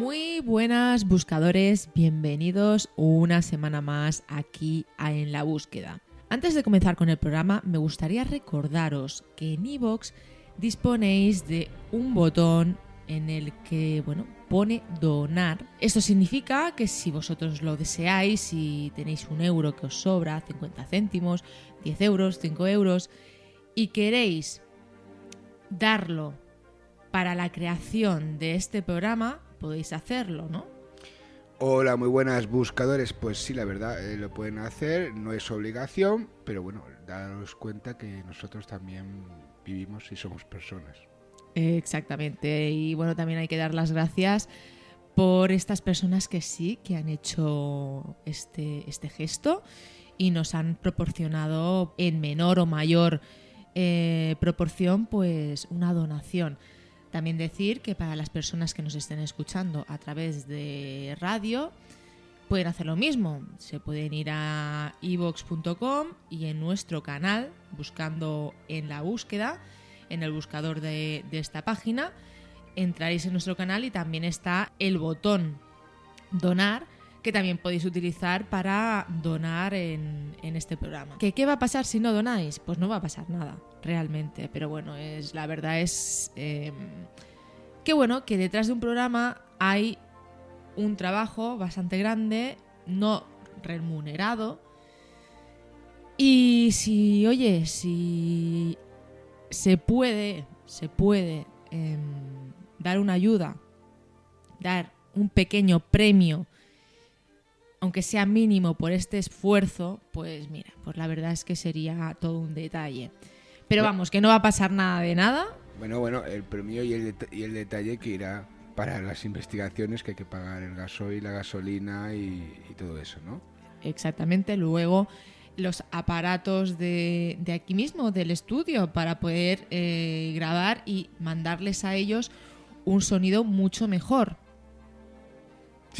Muy buenas buscadores, bienvenidos una semana más aquí a En la Búsqueda. Antes de comenzar con el programa, me gustaría recordaros que en iVoox disponéis de un botón en el que, pone donar. Esto significa que si vosotros lo deseáis, si tenéis €1 que os sobra, 50 céntimos, 10 euros, 5 euros, y queréis darlo para la creación de este programa, podéis hacerlo, ¿no? Hola, muy buenas buscadores. Pues sí, la verdad, lo pueden hacer, no es obligación, pero daros cuenta que nosotros también vivimos y somos personas. Exactamente, y también hay que dar las gracias por estas personas que han hecho este gesto y nos han proporcionado en menor o mayor proporción pues una donación. También decir que para las personas que nos estén escuchando a través de radio pueden hacer lo mismo. Se pueden ir a iVoox.com y en nuestro canal, buscando En la Búsqueda, en el buscador de esta página, entraréis en nuestro canal y también está el botón donar, que también podéis utilizar para donar en este programa. ¿Qué va a pasar si no donáis? Pues no va a pasar nada, realmente. Pero la verdad es que detrás de un programa hay un trabajo bastante grande, no remunerado. Y si se puede dar una ayuda, dar un pequeño premio, aunque sea mínimo por este esfuerzo, pues mira, pues la verdad es que sería todo un detalle. Pero vamos, que no va a pasar nada de nada. El premio y el detalle que irá para las investigaciones, que hay que pagar el gasoil, la gasolina y todo eso, ¿no? Exactamente, luego los aparatos de aquí mismo, del estudio, para poder grabar y mandarles a ellos un sonido mucho mejor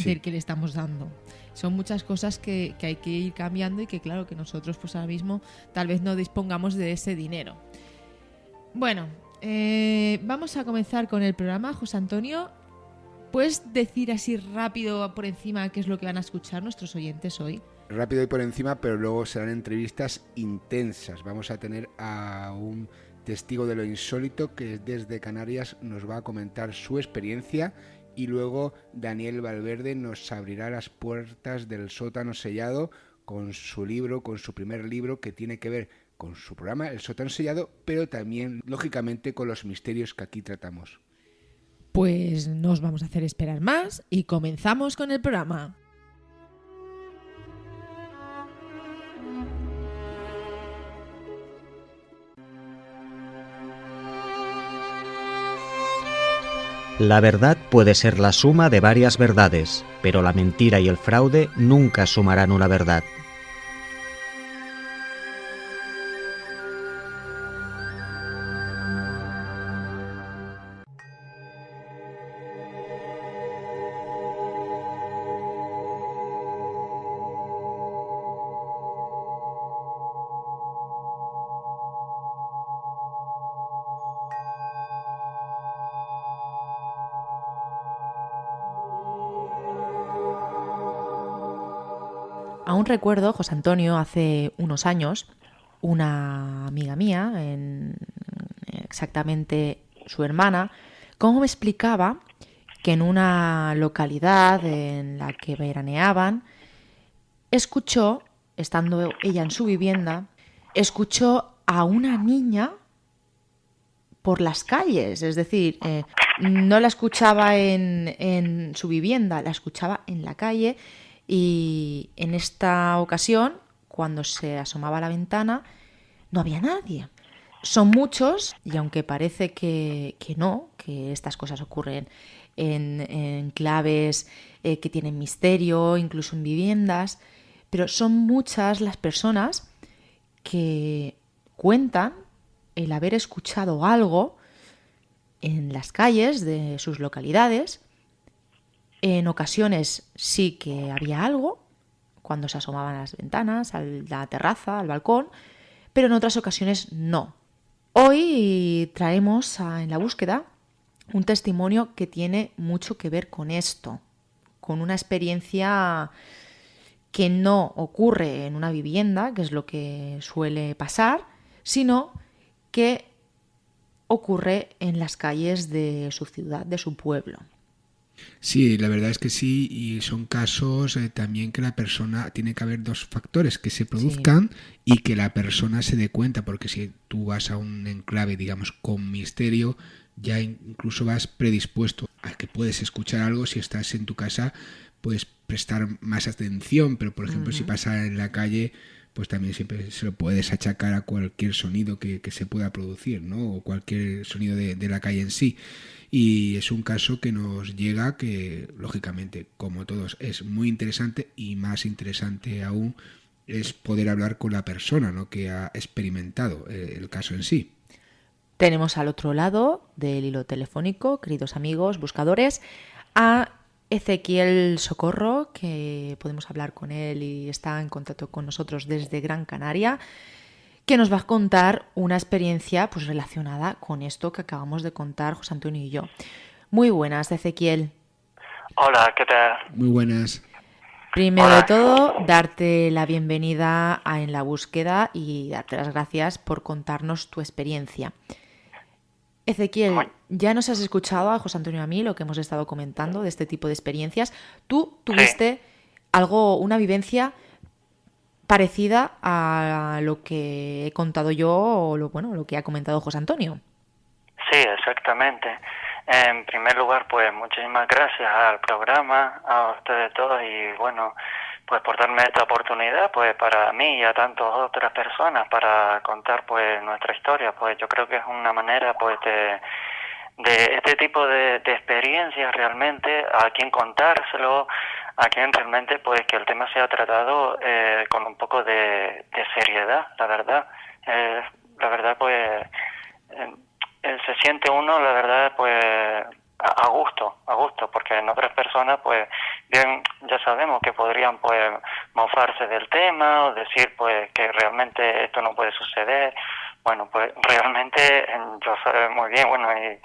del que le estamos dando. Son muchas cosas que hay que ir cambiando y que claro que nosotros pues ahora mismo tal vez no dispongamos de ese dinero. Vamos a comenzar con el programa. José Antonio, ¿puedes decir así rápido por encima qué es lo que van a escuchar nuestros oyentes hoy? Rápido y por encima, pero luego serán entrevistas intensas. Vamos a tener a un testigo de lo insólito que desde Canarias nos va a comentar su experiencia. Y luego Daniel Valverde nos abrirá las puertas del sótano sellado con su libro, con su primer libro, que tiene que ver con su programa, El sótano sellado, pero también, lógicamente, con los misterios que aquí tratamos. Pues no os vamos a hacer esperar más y comenzamos con el programa. La verdad puede ser la suma de varias verdades, pero la mentira y el fraude nunca sumarán una verdad. Aún recuerdo, José Antonio, hace unos años, una amiga mía, exactamente su hermana, cómo me explicaba que en una localidad en la que veraneaban, escuchó, estando ella en su vivienda, escuchó a una niña por las calles, es decir, no la escuchaba en su vivienda, la escuchaba en la calle. Y en esta ocasión, cuando se asomaba a la ventana, no había nadie. Son muchos, y aunque parece que no, que estas cosas ocurren en claves que tienen misterio, incluso en viviendas, pero son muchas las personas que cuentan el haber escuchado algo en las calles de sus localidades. En ocasiones sí que había algo, cuando se asomaban a las ventanas, a la terraza, al balcón, pero en otras ocasiones no. Hoy traemos en la búsqueda un testimonio que tiene mucho que ver con esto, con una experiencia que no ocurre en una vivienda, que es lo que suele pasar, sino que ocurre en las calles de su ciudad, de su pueblo. Sí, la verdad es que sí, y son casos también que la persona, tiene que haber dos factores, que se produzcan y que la persona se dé cuenta, porque si tú vas a un enclave, digamos, con misterio, ya incluso vas predispuesto a que puedes escuchar algo. Si estás en tu casa, puedes prestar más atención, pero por ejemplo, si pasa en la calle, pues también siempre se lo puedes achacar a cualquier sonido que se pueda producir, ¿no? O cualquier sonido de la calle en sí. Y es un caso que nos llega que, lógicamente, como todos, es muy interesante, y más interesante aún es poder hablar con la persona, ¿no?, que ha experimentado el caso en sí. Tenemos al otro lado del hilo telefónico, queridos amigos, buscadores, a Ezequiel Socorro, que podemos hablar con él y está en contacto con nosotros desde Gran Canaria, que nos va a contar una experiencia pues relacionada con esto que acabamos de contar José Antonio y yo. Muy buenas, Ezequiel. Hola, ¿qué tal? Muy buenas. Primero de todo, darte la bienvenida a En la Búsqueda y darte las gracias por contarnos tu experiencia. Ezequiel, ya nos has escuchado a José Antonio y a mí lo que hemos estado comentando de este tipo de experiencias. Tú tuviste una vivencia parecida a lo que he contado yo o lo que ha comentado José Antonio. Sí, exactamente. En primer lugar, pues muchísimas gracias al programa, a ustedes todos, y bueno, pues por darme esta oportunidad, pues para mí y a tantas otras personas para contar pues nuestra historia. Pues yo creo que es una manera pues de este tipo de experiencias realmente, a quien contárselo, a quien realmente pues que el tema sea tratado con un poco de seriedad, la verdad. La verdad pues se siente uno, la verdad, pues a gusto, porque en otras personas, pues bien, ya sabemos que podrían pues mofarse del tema o decir pues que realmente esto no puede suceder. Bueno, pues realmente yo sé muy bien, bueno, y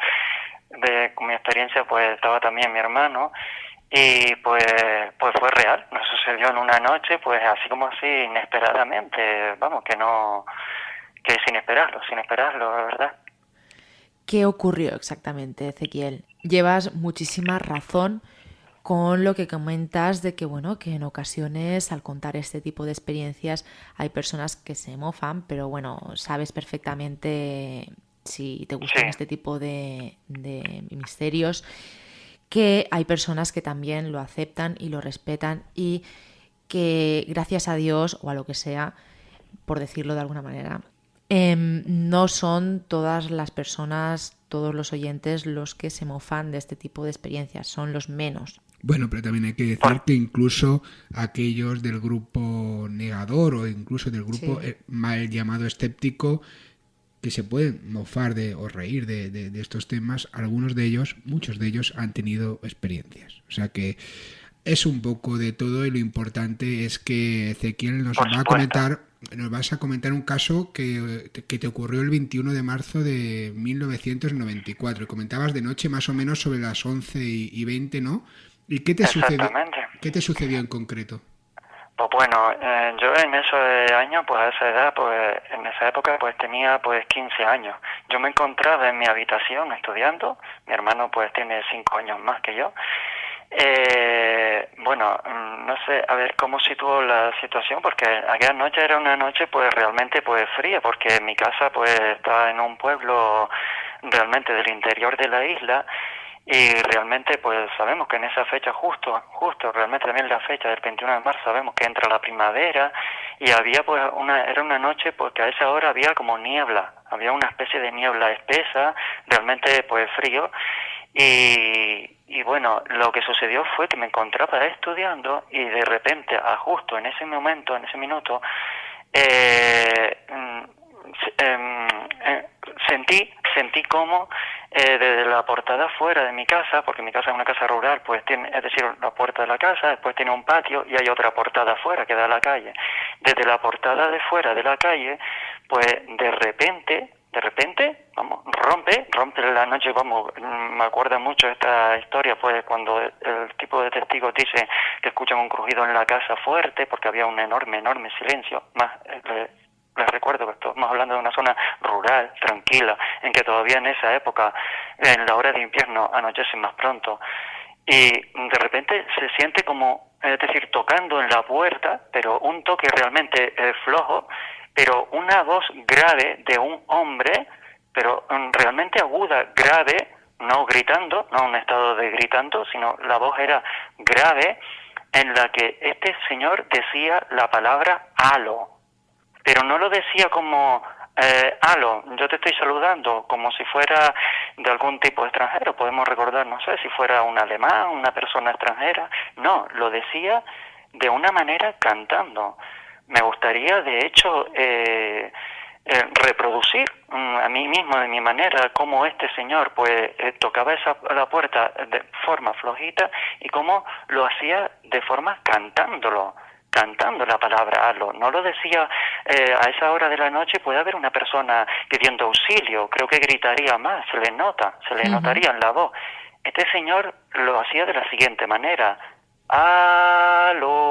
con mi experiencia pues estaba también mi hermano, y pues fue real, nos sucedió en una noche, pues así como así, inesperadamente, vamos, que sin esperarlo, la verdad. ¿Qué ocurrió exactamente, Ezequiel? Llevas muchísima razón con lo que comentas de que, bueno, que en ocasiones al contar este tipo de experiencias hay personas que se mofan, pero bueno, sabes perfectamente, si te gustan este tipo de misterios, que hay personas que también lo aceptan y lo respetan y que gracias a Dios o a lo que sea, por decirlo de alguna manera, no son todas las personas, todos los oyentes los que se mofan de este tipo de experiencias, son los menos. Bueno, pero también hay que decir que incluso aquellos del grupo negador o incluso del grupo mal llamado escéptico, que se pueden mofar o reír de estos temas, muchos de ellos han tenido experiencias. O sea que es un poco de todo, y lo importante es que Ezequiel nos vas a comentar un caso que te ocurrió el 21 de marzo de 1994. Comentabas de noche más o menos sobre las 11:20, ¿no? ¿Y qué te sucedió? ¿Qué te sucedió en concreto? Pues bueno, yo en esos años, pues a esa edad, pues en esa época, pues tenía pues 15 años. Yo me encontraba en mi habitación estudiando. Mi hermano pues tiene 5 años más que yo. Bueno, no sé, a ver cómo situó la situación, porque aquella noche era una noche pues realmente pues fría, porque mi casa pues estaba en un pueblo realmente del interior de la isla, y realmente pues sabemos que en esa fecha justo realmente también la fecha del 21 de marzo sabemos que entra la primavera, y había pues era una noche porque a esa hora había como niebla, había una especie de niebla espesa, realmente pues frío. Y bueno, lo que sucedió fue que me encontraba estudiando, y de repente, justo en ese momento, en ese minuto, sentí como desde la portada fuera de mi casa, porque mi casa es una casa rural, pues es decir, la puerta de la casa, después tiene un patio y hay otra portada afuera que da a la calle. Desde la portada de fuera de la calle, pues de repente de repente, vamos, rompe la noche, vamos, me acuerda mucho esta historia, pues cuando el tipo de testigos dice que escuchan un crujido en la casa fuerte, porque había un enorme silencio, más les recuerdo que estamos hablando de una zona rural, tranquila, en que todavía en esa época, en la hora de invierno, anochece más pronto, y de repente se siente como, es decir, tocando en la puerta, pero un toque realmente flojo, pero una voz grave de un hombre, pero realmente aguda, grave, no gritando, no un estado de gritando, sino la voz era grave, en la que este señor decía la palabra halo, pero no lo decía como halo, yo te estoy saludando, como si fuera de algún tipo extranjero, podemos recordar, no sé, si fuera un alemán, una persona extranjera, no, lo decía de una manera cantando. Me gustaría, de hecho, reproducir a mí mismo, de mi manera, cómo este señor pues tocaba la puerta de forma flojita y cómo lo hacía de forma cantando la palabra halo. No lo decía a esa hora de la noche, puede haber una persona pidiendo auxilio, creo que gritaría más, se le notaría en la voz. Este señor lo hacía de la siguiente manera: halo.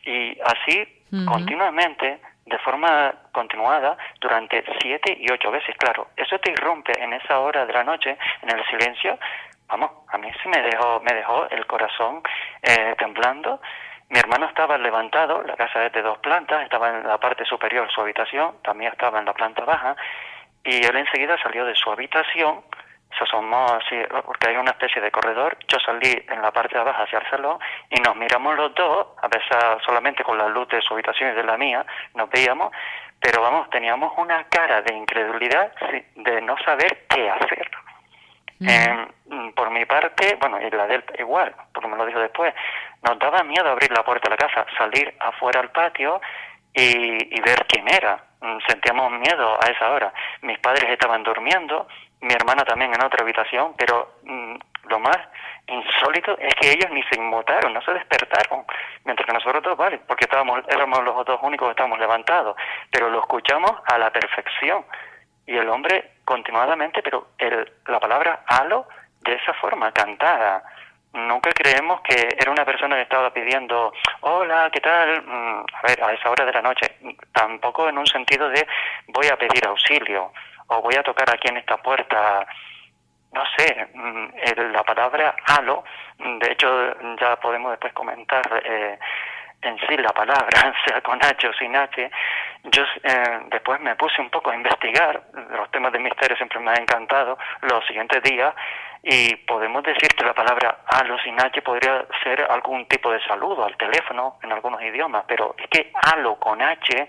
Y así, continuamente, de forma continuada, durante 7 y 8 veces. Claro, eso te irrumpe en esa hora de la noche, en el silencio. Vamos, a mí sí me dejó el corazón temblando. Mi hermano estaba levantado, la casa es de 2 plantas, estaba en la parte superior su habitación, también estaba en la planta baja, y él enseguida salió de su habitación, se asomó así, porque hay una especie de corredor, yo salí en la parte de abajo hacia el salón, y nos miramos los dos, a pesar solamente con la luz de su habitación y de la mía, nos veíamos, pero vamos, teníamos una cara de incredulidad, de no saber qué hacer. Por mi parte, bueno, y la de él igual, porque me lo dijo después, nos daba miedo abrir la puerta de la casa, salir afuera al patio y ver quién era. Sentíamos miedo a esa hora. Mis padres estaban durmiendo, mi hermana también en otra habitación, pero lo más insólito es que ellos ni se inmutaron, no se despertaron, mientras que nosotros dos, vale, porque éramos los dos únicos que estábamos levantados, pero lo escuchamos a la perfección. Y el hombre continuadamente, pero la palabra halo de esa forma, cantada. Nunca creemos que era una persona que estaba pidiendo, hola, ¿qué tal? A ver, a esa hora de la noche. Tampoco en un sentido de voy a pedir auxilio o voy a tocar aquí en esta puerta. No sé, la palabra halo, de hecho ya podemos después comentar en sí la palabra, sea con H o sin H. Yo después me puse un poco a investigar, los temas de misterio siempre me han encantado, los siguientes días, y podemos decir que la palabra halo sin H podría ser algún tipo de saludo al teléfono en algunos idiomas, pero es que halo con H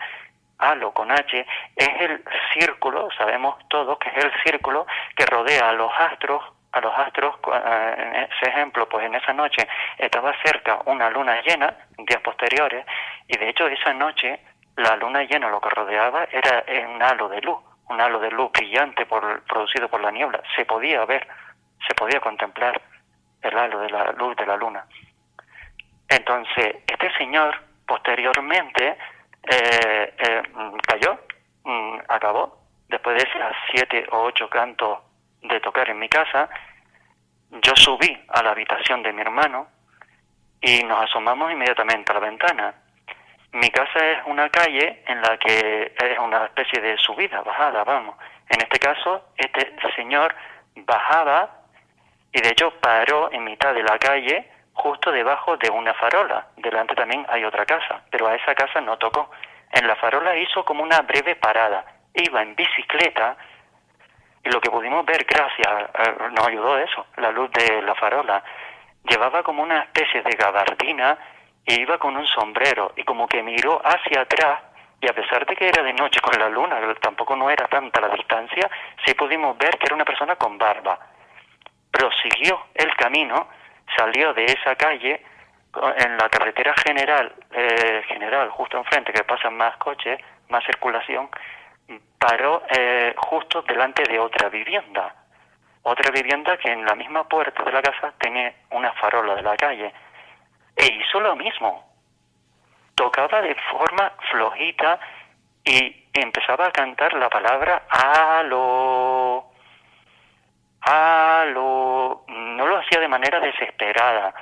es el círculo, sabemos todos que es el círculo que rodea a los astros, en ese ejemplo, pues en esa noche estaba cerca una luna llena, días posteriores, y de hecho esa noche la luna llena lo que rodeaba era un halo de luz brillante producido por la niebla. Se podía ver, se podía contemplar el halo de la luz de la luna. Entonces, este señor posteriormente cayó, acabó, después de esas 7 o 8 cantos de tocar en mi casa. Yo subí a la habitación de mi hermano y nos asomamos inmediatamente a la ventana. Mi casa es una calle en la que es una especie de subida, bajada, vamos. En este caso, este señor bajaba y de hecho paró en mitad de la calle, justo debajo de una farola. Delante también hay otra casa, pero a esa casa no tocó. En la farola hizo como una breve parada. Iba en bicicleta. Y lo que pudimos ver, gracias, nos ayudó eso, la luz de la farola. Llevaba como una especie de gabardina y iba con un sombrero y como que miró hacia atrás, y a pesar de que era de noche con la luna, tampoco no era tanta la distancia, sí pudimos ver que era una persona con barba. Prosiguió el camino, salió de esa calle, en la carretera general, justo enfrente, que pasan más coches, más circulación, paró justo delante de otra vivienda que en la misma puerta de la casa tenía una farola de la calle, e hizo lo mismo, tocaba de forma flojita y empezaba a cantar la palabra aló, aló. No lo hacía de manera desesperada.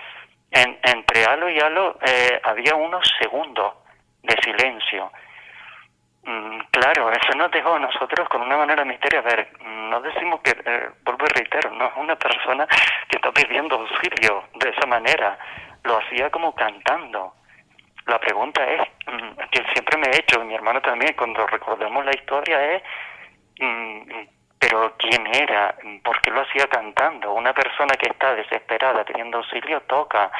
Entre aló y aló había unos segundos de silencio. Claro, eso nos dejó a nosotros con una manera de misterio. A ver, no decimos que, vuelvo y reitero, no es una persona que está pidiendo auxilio de esa manera. Lo hacía como cantando. La pregunta es, que siempre me he hecho, y mi hermano también, cuando recordamos la historia, es, ¿pero quién era? ¿Por qué lo hacía cantando? Una persona que está desesperada pidiendo auxilio toca.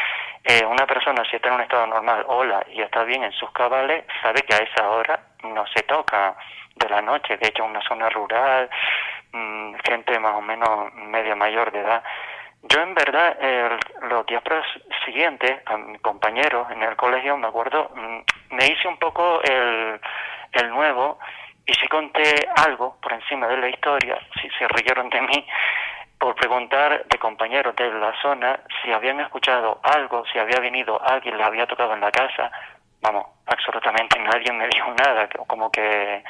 Una persona, si está en un estado normal, hola, y está bien en sus cabales, sabe que a esa hora no se toca de la noche. De hecho, en una zona rural, gente más o menos media mayor de edad. Yo en verdad, los días siguientes, a mis compañeros en el colegio, me acuerdo, me hice un poco el nuevo, y sí conté algo por encima de la historia. Sí se rieron de mí por preguntar de compañeros de la zona si habían escuchado algo, si había venido alguien, les había tocado en la casa. Vamos, absolutamente nadie me dijo nada, como que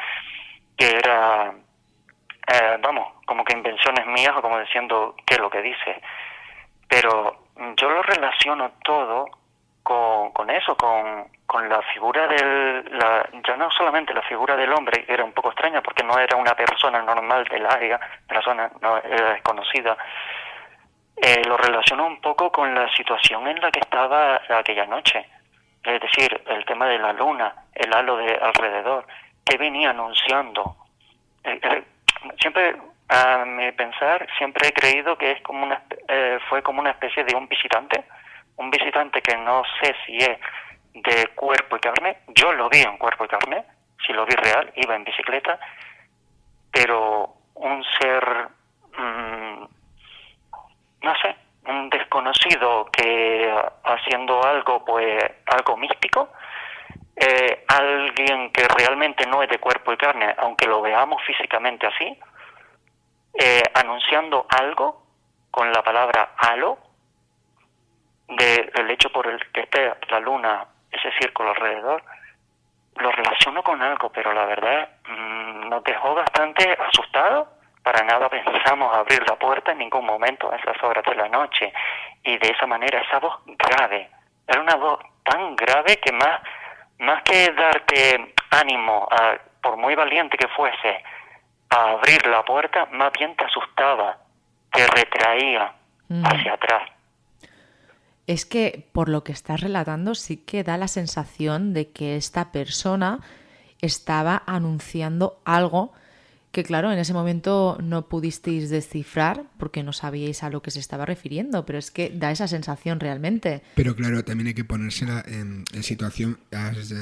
era, como que invenciones mías, o como diciendo qué es lo que dice. Pero yo lo relaciono todo con eso, con la figura ya no solamente la figura del hombre, que era un poco extraña porque no era una persona normal del área, de la zona, no era desconocida. Lo relaciono un poco con la situación en la que estaba aquella noche, es decir, el tema de la luna, el halo de alrededor, que venía anunciando. Siempre, a mi pensar, siempre he creído que es como fue como una especie de un visitante que no sé si es de cuerpo y carne. Yo lo vi en cuerpo y carne, si lo vi real, iba en bicicleta, pero un ser, no sé, un desconocido que haciendo algo, pues, algo místico, alguien que realmente no es de cuerpo y carne, aunque lo veamos físicamente así, anunciando algo con la palabra halo, del hecho por el que esté la luna, ese círculo alrededor. Lo relaciono con algo, pero la verdad nos dejó bastante asustados. Para nada pensamos abrir la puerta en ningún momento a esas horas de la noche, y de esa manera esa voz grave, era una voz tan grave que más que darte ánimo, por muy valiente que fuese, a abrir la puerta, más bien te asustaba, te retraía hacia atrás. Es que por lo que estás relatando sí que da la sensación de que esta persona estaba anunciando algo que, claro, en ese momento no pudisteis descifrar porque no sabíais a lo que se estaba refiriendo, pero es que da esa sensación realmente. Pero claro, también hay que ponérsela en situación. Has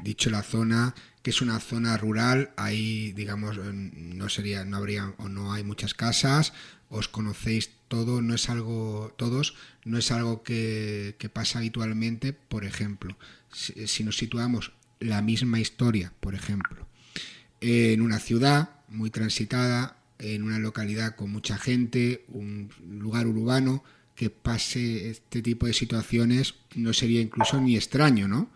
dicho la zona, que es una zona rural, ahí, digamos, no habría o no hay muchas casas, os conocéis todo, no es algo que pasa habitualmente. Por ejemplo, si nos situamos la misma historia, por ejemplo, en una ciudad muy transitada, en una localidad con mucha gente, un lugar urbano, que pase este tipo de situaciones no sería incluso ni extraño, ¿no?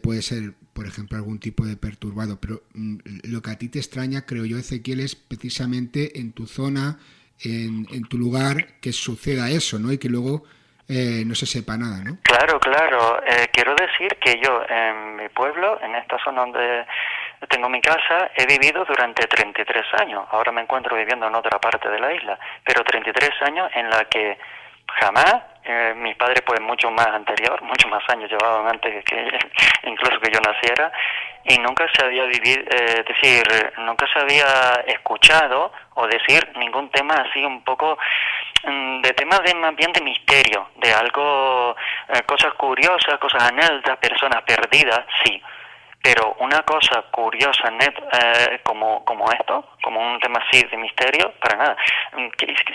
Puede ser, por ejemplo, algún tipo de perturbado, pero lo que a ti te extraña, creo yo, Ezequiel, es precisamente en tu zona, en tu lugar, que suceda eso, ¿no? Y que luego no se sepa nada, ¿no? Claro. Quiero decir que yo en mi pueblo, en esta zona donde tengo mi casa, he vivido durante 33 años. Ahora me encuentro viviendo en otra parte de la isla, pero 33 años en la que jamás, mis padres pues mucho más años llevaban antes que incluso que yo naciera, y nunca se había nunca se había escuchado o decir ningún tema así un poco de temas más bien de misterio, de algo, cosas curiosas, cosas anécdotas, personas perdidas, sí. Pero una cosa curiosa, como esto, como un tema así de misterio, para nada.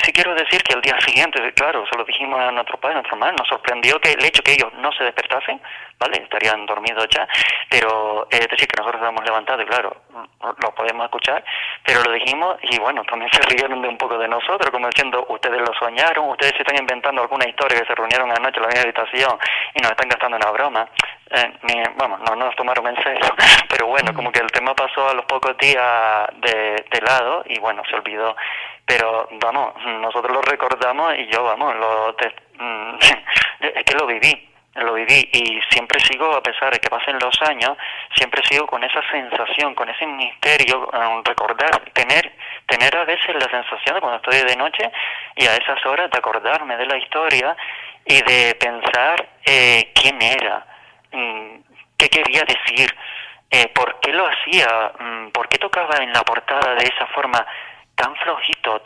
Sí quiero decir que al día siguiente, claro, se lo dijimos a nuestro padre, a nuestra madre, nos sorprendió que el hecho que ellos no se despertasen, ¿vale? Estarían dormidos ya, pero es decir, que nosotros nos hemos levantado y claro, lo podemos escuchar, pero lo dijimos y bueno, también se rieron de un poco de nosotros, como diciendo, ustedes lo soñaron, ustedes se están inventando alguna historia que se reunieron anoche en la misma habitación y nos están gastando una broma. vamos, no nos tomaron en serio, pero bueno, como que el tema pasó a los pocos días de lado y bueno, se olvidó. Pero vamos, nosotros lo recordamos y yo, vamos, es que lo viví y siempre sigo, a pesar de que pasen los años, siempre sigo con esa sensación, con ese misterio, recordar, tener a veces la sensación de cuando estoy de noche y a esas horas de acordarme de la historia y de pensar quién era, qué quería decir, por qué lo hacía, por qué tocaba en la portada de esa forma tan flojito,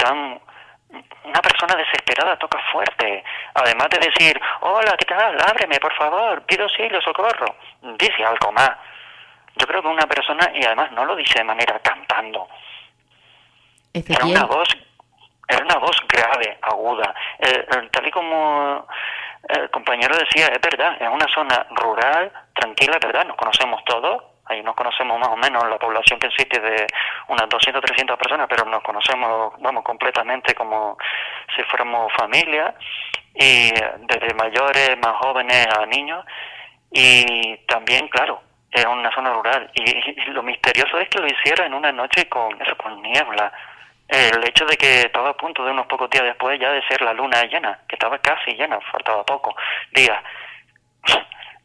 una persona desesperada toca fuerte, además de decir, hola, ¿qué tal? Ábreme, por favor, pido auxilio, socorro. Dice algo más. Yo creo que una persona, y además no lo dice de manera cantando, era Ezequiel, una voz grave, aguda, tal y como el compañero decía, es verdad, es una zona rural, tranquila, es verdad, nos conocemos todos, ahí nos conocemos más o menos la población que existe de unas 200, 300 personas, pero nos conocemos, vamos, completamente como si fuéramos familia, y desde mayores, más jóvenes a niños, y también, claro, es una zona rural, y lo misterioso es que lo hiciera en una noche con niebla. El hecho de que estaba a punto de unos pocos días después ya de ser la luna llena, que estaba casi llena, faltaba poco días.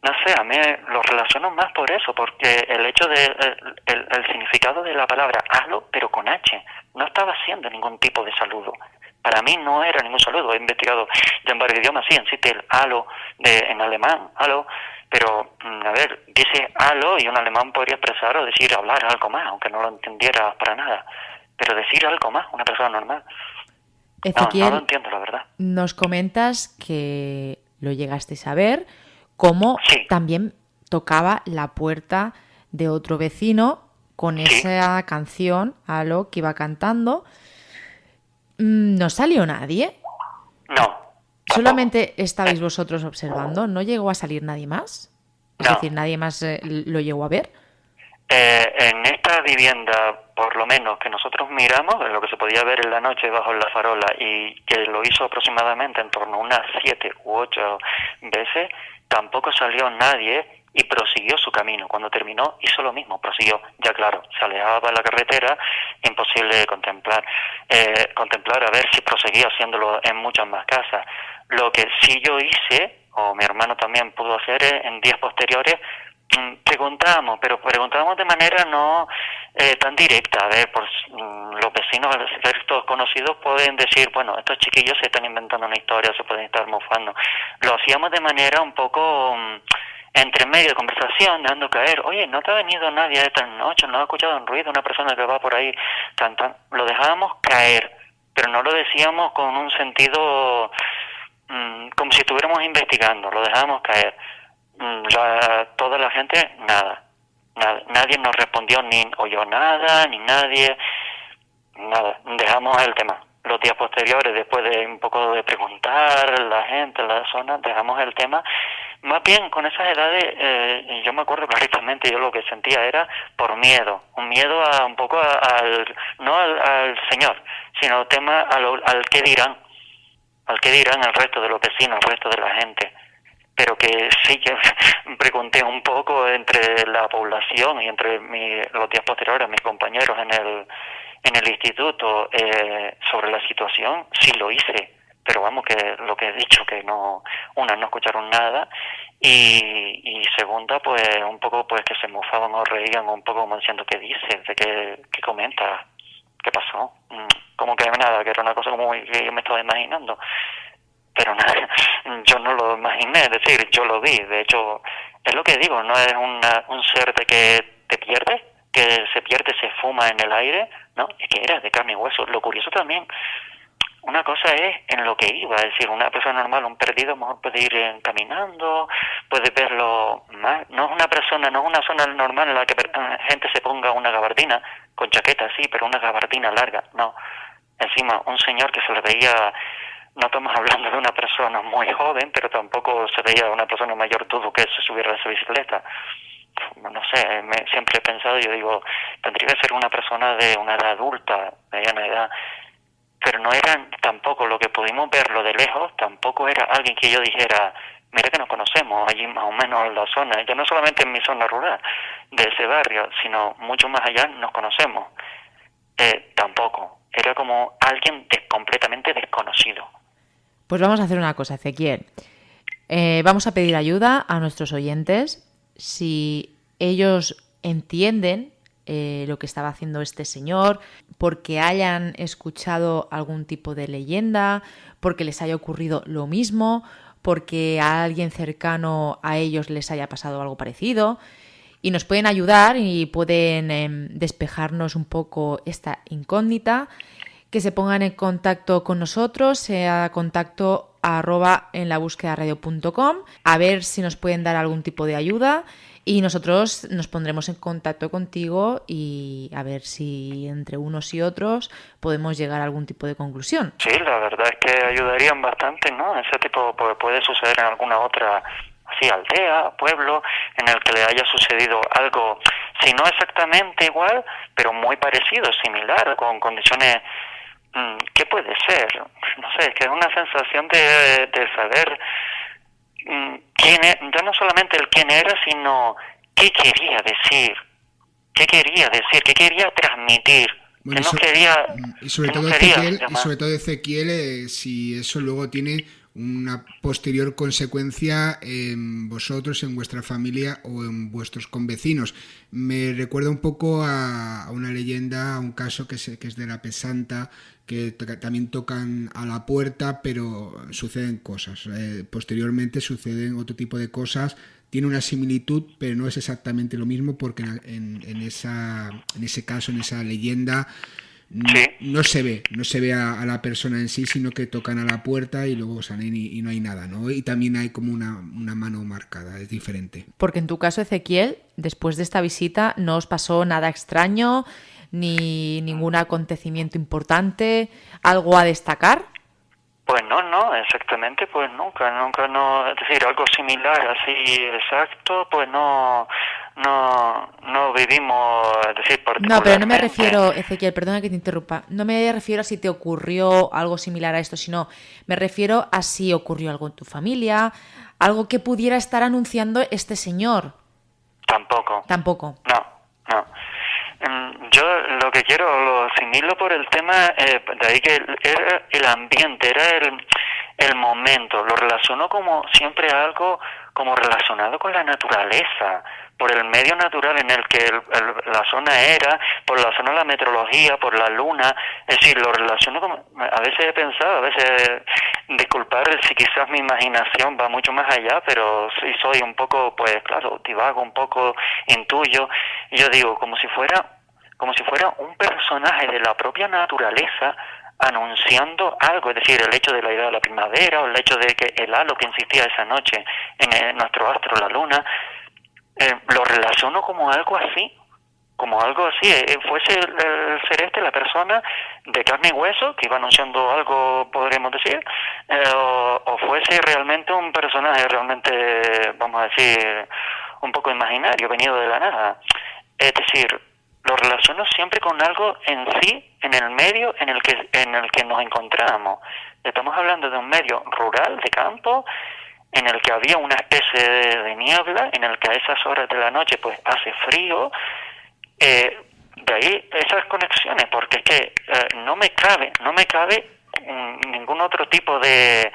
No sé, a mí lo relaciono más por eso, porque el hecho de el significado de la palabra halo, pero con H, no estaba haciendo ningún tipo de saludo. Para mí no era ningún saludo. He investigado ya en varios idiomas, sí, existe el halo en alemán, halo, pero a ver, dice halo y un alemán podría expresar o decir hablar algo más, aunque no lo entendiera para nada. Pero decir algo más, una persona normal. Ezequiel, No lo entiendo, la verdad. nos comentas que lo llegasteis a ver, cómo Sí. también tocaba la puerta de otro vecino con esa canción, Aló, que iba cantando. ¿No salió nadie? No. Tampoco. ¿Solamente estabais vosotros observando? ¿No llegó a salir nadie más? Es No. decir, ¿nadie más lo llegó a ver? En esta vivienda, por lo menos que nosotros miramos, en lo que se podía ver en la noche bajo la farola, y que lo hizo aproximadamente en torno a unas 7 u 8 veces, tampoco salió nadie y prosiguió su camino. Cuando terminó, hizo lo mismo, prosiguió. Ya claro, se alejaba de la carretera, imposible contemplar a ver si proseguía haciéndolo en muchas más casas. Lo que sí yo hice, o mi hermano también pudo hacer, en días posteriores, preguntábamos, pero preguntábamos de manera no tan directa. A ver, los vecinos, al ser todos conocidos, pueden decir, bueno, estos chiquillos se están inventando una historia, se pueden estar mofando. Lo hacíamos de manera un poco entre medio de conversación, dejando caer, oye, ¿no te ha venido nadie esta noche? ¿No has escuchado un ruido? Una persona que va por ahí, lo dejábamos caer, pero no lo decíamos con un sentido como si estuviéramos investigando, lo dejábamos caer. Toda la gente, nada, nadie nos respondió, ni oyó nada, ni nadie, nada, dejamos el tema. Los días posteriores, después de un poco de preguntar a la gente, a la zona, dejamos el tema. Más bien, con esas edades, yo me acuerdo claramente, yo lo que sentía era por miedo, un miedo a un poco no al Señor, sino tema al qué dirán, al resto de los vecinos, al resto de la gente. Pero que sí que pregunté un poco entre la población y entre los días posteriores, mis compañeros en el instituto, sobre la situación, sí lo hice, pero vamos, que lo que he dicho, que no escucharon nada, y segunda, pues un poco pues que se mofaban o reían un poco como diciendo, ¿qué dices? ¿De qué comentas? ¿Qué pasó? Como que nada, que era una cosa como que yo me estaba imaginando. Pero nada, yo no lo imaginé, es decir, yo lo vi. De hecho, es lo que digo, no es un ser de que te pierde, que se pierde, se fuma en el aire, no, es que era de carne y hueso. Lo curioso también, una cosa es en lo que iba, es decir, una persona normal, un perdido, a lo mejor puede ir caminando, puede verlo más. No es una zona normal en la que gente se ponga una gabardina, con chaqueta sí, pero una gabardina larga, no. Encima, un señor que se le veía... No estamos hablando de una persona muy joven, pero tampoco se veía una persona mayor, dudo que se subiera a esa bicicleta. No sé, siempre he pensado, yo digo, tendría que ser una persona de una edad adulta, mediana edad, pero no eran tampoco, lo que pudimos verlo de lejos, tampoco era alguien que yo dijera, mira que nos conocemos allí más o menos en la zona, ya no solamente en mi zona rural de ese barrio, sino mucho más allá nos conocemos. Tampoco, era como alguien completamente desconocido. Pues vamos a hacer una cosa, Ezequiel. Vamos a pedir ayuda a nuestros oyentes. Si ellos entienden lo que estaba haciendo este señor, porque hayan escuchado algún tipo de leyenda, porque les haya ocurrido lo mismo, porque a alguien cercano a ellos les haya pasado algo parecido, y nos pueden ayudar y pueden despejarnos un poco esta incógnita, que se pongan en contacto con nosotros, sea contacto @enlabúsquedaradio.com, a ver si nos pueden dar algún tipo de ayuda, y nosotros nos pondremos en contacto contigo y a ver si entre unos y otros podemos llegar a algún tipo de conclusión. Sí, la verdad es que ayudarían bastante, ¿no? Ese tipo puede suceder en alguna otra así aldea, pueblo, en el que le haya sucedido algo, si no exactamente igual, pero muy parecido, similar, con condiciones. ¿Qué puede ser? No sé, es que es una sensación de saber quién es, ya no solamente el quién era, sino qué quería decir, qué quería transmitir. Bueno, Que no quería, y sobre que todo no quería Ezequiel, llamar. si eso luego tiene una posterior consecuencia en vosotros, en vuestra familia o en vuestros convecinos. Me recuerda un poco a una leyenda, a un caso que es de la Pesanta, que también tocan a la puerta, pero suceden cosas. Posteriormente suceden otro tipo de cosas. Tiene una similitud, pero no es exactamente lo mismo, porque en ese caso, en esa leyenda, Sí. no se ve a la persona en sí, sino que tocan a la puerta y luego salen y no hay nada, ¿no? Y también hay como una mano marcada, es diferente. Porque en tu caso, Ezequiel, después de esta visita no os pasó nada extraño, ni ningún acontecimiento importante, algo a destacar. Pues no, exactamente, pues nunca, no, es decir, algo similar, así exacto, pues no vivimos, es decir, No, pero no me particularmente. refiero, Ezequiel, perdona que te interrumpa, no me refiero a si te ocurrió algo similar a esto, sino me refiero a si ocurrió algo en tu familia, algo que pudiera estar anunciando este señor. Tampoco. Tampoco. No. Yo lo que quiero lo asimilo por el tema, de ahí que era el ambiente, era el momento, lo relaciono como siempre a algo como relacionado con la naturaleza, por el medio natural en el que la zona era, por la zona de la meteorología, por la luna, es decir, lo relaciono como, a veces he pensado, a veces, disculpar si quizás mi imaginación va mucho más allá, pero sí soy un poco, pues claro, divago un poco, intuyo, y yo digo, como si fuera un personaje de la propia naturaleza anunciando algo, es decir, el hecho de la idea de la primavera o el hecho de que el halo que insistía esa noche en nuestro astro, la luna, lo relaciono como algo así, fuese el ser este la persona de carne y hueso que iba anunciando algo, podríamos decir, o fuese realmente un personaje realmente, vamos a decir, un poco imaginario, venido de la nada. Es decir, lo relaciono siempre con algo en sí, en el medio en el que nos encontramos. Estamos hablando de un medio rural, de campo, en el que había una especie de niebla, en el que a esas horas de la noche pues hace frío. De ahí esas conexiones, porque es que no me cabe ningún otro tipo de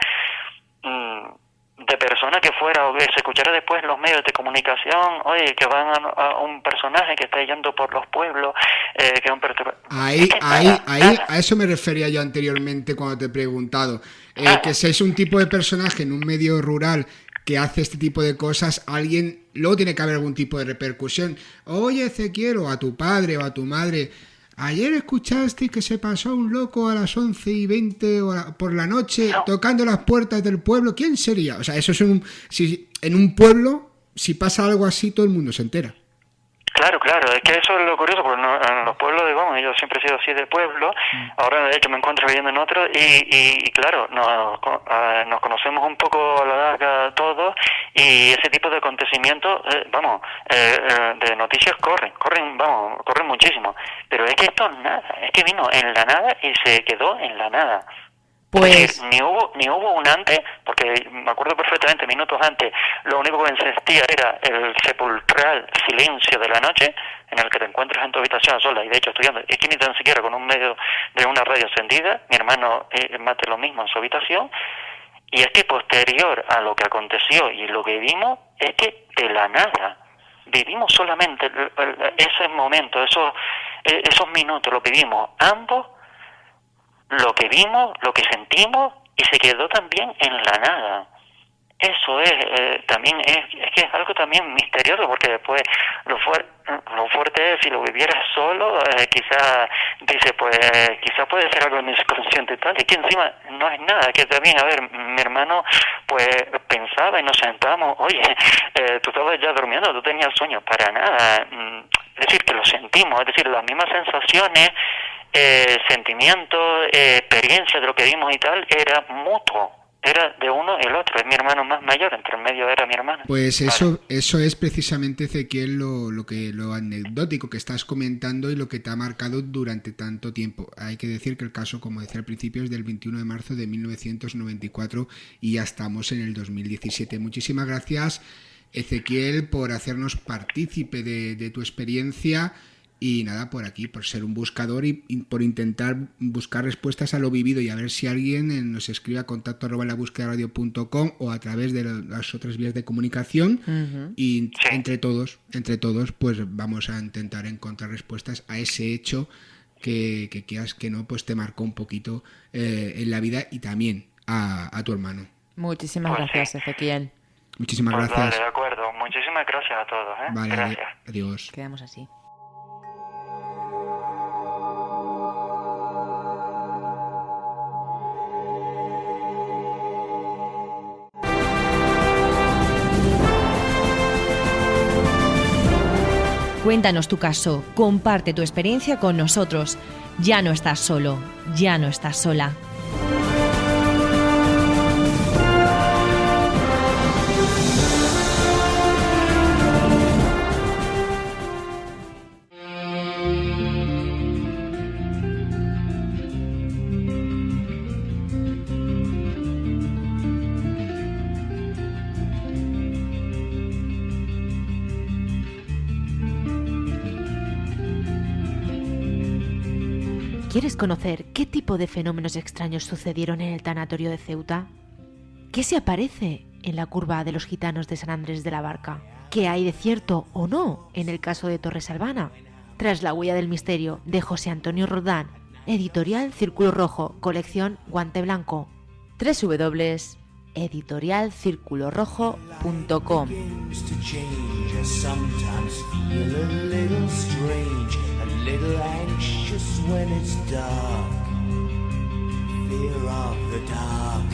persona que fuera o que se escuchara después en los medios de comunicación, oye, que van a un personaje que está yendo por los pueblos, que es un a eso me refería yo anteriormente cuando te he preguntado, que si es un tipo de personaje en un medio rural que hace este tipo de cosas, alguien, luego tiene que haber algún tipo de repercusión. Oye, Ezequiel, o a tu padre o a tu madre, ayer escuchaste que se pasó un loco a las 11:20 por la noche tocando las puertas del pueblo. ¿Quién sería? O sea, eso es en un pueblo, si pasa algo así, todo el mundo se entera. Claro, es que eso es lo curioso, porque en los pueblos, digamos, yo siempre he sido así de pueblo, ahora de hecho me encuentro viviendo en otro, y claro, nos conocemos un poco a la larga todos, y ese tipo de acontecimientos, de noticias corren muchísimo, pero es que esto nada, es que vino en la nada y se quedó en la nada. Pues... Es decir, ni hubo un antes, porque me acuerdo perfectamente, minutos antes, lo único que existía era el sepulcral silencio de la noche, en el que te encuentras en tu habitación sola, y de hecho estudiando, es que ni tan siquiera con un medio de una radio encendida, mi hermano mate lo mismo en su habitación, y es que posterior a lo que aconteció y lo que vimos, es que de la nada, vivimos solamente ese momento, esos minutos, lo vivimos ambos, lo que vimos, lo que sentimos, y se quedó también en la nada. Eso también es que es algo también misterioso, porque después lo fuerte es, si lo vivieras solo, quizás dice, pues quizás puede ser algo en el subconsciente y tal, y que encima no es nada, que también, a ver, mi hermano pues pensaba y nos sentábamos, oye, tú estabas ya durmiendo, tú tenías sueño, para nada, es decir, que lo sentimos, es decir, las mismas sensaciones, sentimientos, experiencia de lo que vimos y tal, era mutuo. Era de uno el otro, es mi hermano más mayor, entre el medio era mi hermana. Pues eso es precisamente, Ezequiel, lo anecdótico que estás comentando y lo que te ha marcado durante tanto tiempo. Hay que decir que el caso, como decía al principio, es del 21 de marzo de 1994 y ya estamos en el 2017. Muchísimas gracias, Ezequiel, por hacernos partícipe de tu experiencia. Y nada, por aquí, por ser un buscador y por intentar buscar respuestas a lo vivido, y a ver si alguien nos escribe a contacto@labusquedaradio.com o a través de las otras vías de comunicación. Uh-huh. Y sí, entre todos, pues vamos a intentar encontrar respuestas a ese hecho que quieras que no, pues te marcó un poquito en la vida, y también a tu hermano. Muchísimas gracias, Ezequiel. Muchísimas gracias. Vale, de acuerdo. Muchísimas gracias a todos. Vale, gracias. Adiós. Quedamos así. Cuéntanos tu caso, comparte tu experiencia con nosotros. Ya no estás solo, ya no estás sola. ¿Quieres conocer qué tipo de fenómenos extraños sucedieron en el tanatorio de Ceuta? ¿Qué se aparece en la curva de los gitanos de San Andrés de la Barca? ¿Qué hay de cierto o no en el caso de Torres Albana? Tras la huella del misterio, de José Antonio Roldán, editorial Círculo Rojo, colección Guante Blanco. www.editorialcirculorrojo.com. Little anxious when it's dark. Fear of the dark.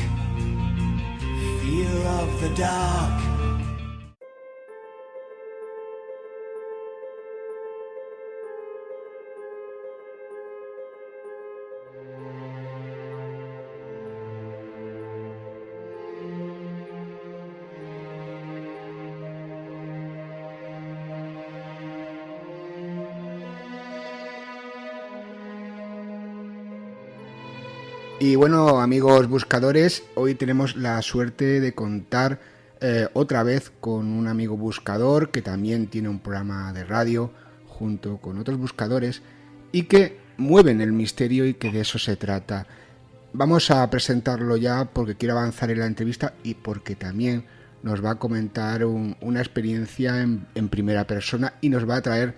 Fear of the dark. Y bueno, amigos buscadores, hoy tenemos la suerte de contar otra vez con un amigo buscador que también tiene un programa de radio junto con otros buscadores y que mueven el misterio, y que de eso se trata. Vamos a presentarlo ya porque quiero avanzar en la entrevista y porque también nos va a comentar una experiencia en primera persona, y nos va a traer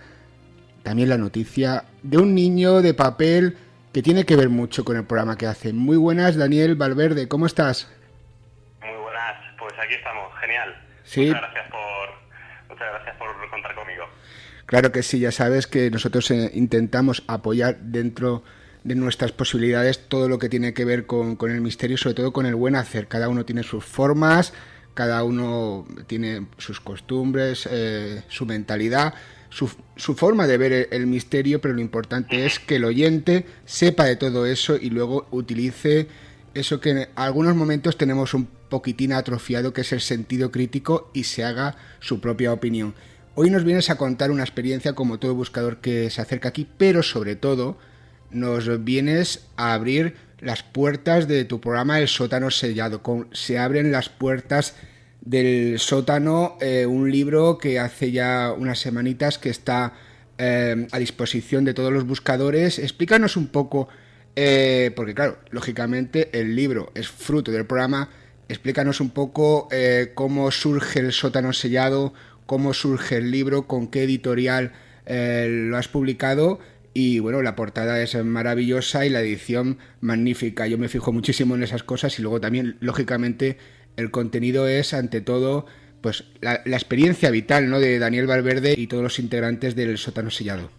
también la noticia de un niño de papel que tiene que ver mucho con el programa que hace. Muy buenas, Daniel Valverde, ¿cómo estás? Muy buenas, pues aquí estamos, genial. Sí. Muchas gracias por contar conmigo. Claro que sí, ya sabes que nosotros intentamos apoyar dentro de nuestras posibilidades todo lo que tiene que ver con el misterio, sobre todo con el buen hacer. Cada uno tiene sus formas, cada uno tiene sus costumbres, su mentalidad, su forma de ver el misterio, pero lo importante es que el oyente sepa de todo eso y luego utilice eso que en algunos momentos tenemos un poquitín atrofiado, que es el sentido crítico, y se haga su propia opinión. Hoy nos vienes a contar una experiencia como todo buscador que se acerca aquí, pero sobre todo nos vienes a abrir las puertas de tu programa El Sótano Sellado. Se abren las puertas del sótano, un libro que hace ya unas semanitas que está a disposición de todos los buscadores. Explícanos un poco, porque claro, lógicamente el libro es fruto del programa. Explícanos un poco cómo surge El Sótano Sellado, cómo surge el libro, con qué editorial lo has publicado. Y bueno, la portada es maravillosa y la edición magnífica. Yo me fijo muchísimo en esas cosas y luego también, lógicamente, el contenido es, ante todo, pues la experiencia vital, ¿no?, de Daniel Valverde y todos los integrantes del Sótano Sellado.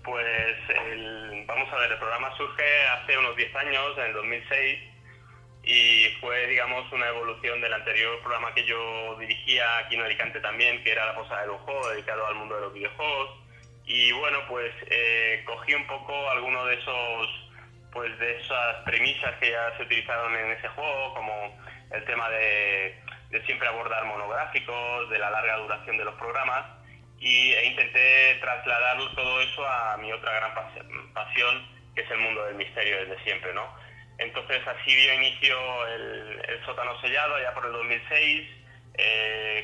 Pues vamos a ver, el programa surge hace unos 10 años, en el 2006, y fue, digamos, una evolución del anterior programa que yo dirigía aquí en Alicante también, que era La Posada del Juego, dedicado al mundo de los videojuegos. Y bueno, pues cogí un poco alguno de esas premisas que ya se utilizaron en ese juego, como el tema de siempre abordar monográficos, de la larga duración de los programas, e intenté trasladar todo eso a mi otra gran pasión, que es el mundo del misterio desde siempre, ¿no? Entonces así dio inicio el Sótano Sellado, allá por el 2006,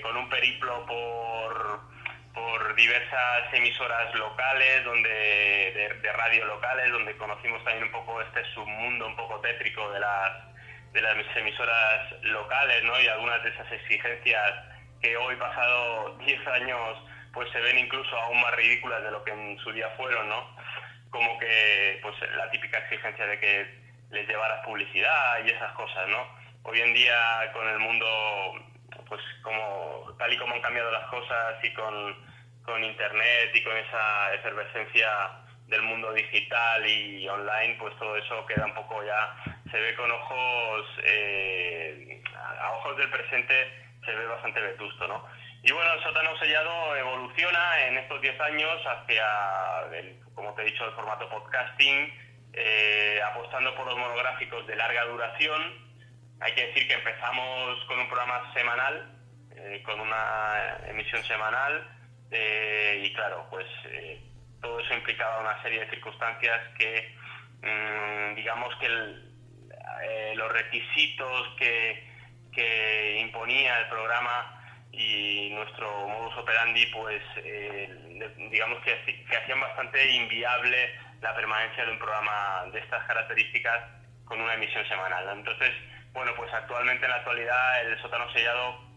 con un periplo por diversas emisoras locales, de radio locales, donde conocimos también un poco este submundo un poco tétrico de las emisoras locales, ¿no? Y algunas de esas exigencias que hoy, pasado 10 años, pues se ven incluso aún más ridículas de lo que en su día fueron, ¿no? Como que pues la típica exigencia de que les llevaras publicidad y esas cosas, ¿no? Hoy en día, con el mundo, pues tal y como han cambiado las cosas, y con internet y con esa efervescencia del mundo digital y online, pues todo eso queda un poco ya, se ve con ojos, a ojos del presente, se ve bastante vetusto, ¿no? Y bueno, el Sótano Sellado evoluciona en estos 10 años hacia, como te he dicho, el formato podcasting, apostando por los monográficos de larga duración. Hay que decir que empezamos con un programa semanal, con una emisión semanal, y claro, pues todo eso implicaba una serie de circunstancias que, digamos que los requisitos que imponía el programa y nuestro modus operandi, pues digamos que hacían bastante inviable la permanencia de un programa de estas características con una emisión semanal. Entonces, bueno, pues actualmente, en la actualidad, el Sótano Sellado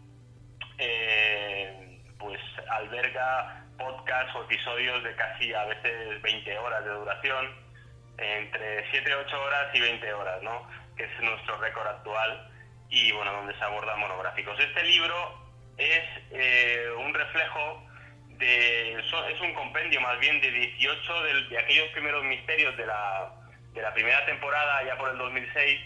pues alberga podcasts o episodios de casi, a veces, 20 horas de duración, entre 7, 8 horas y 20 horas, ¿no?, que es nuestro récord actual, y bueno, donde se abordan monográficos. Este libro es un reflejo es un compendio más bien de 18 de aquellos primeros misterios de la primera temporada, ya por el 2006.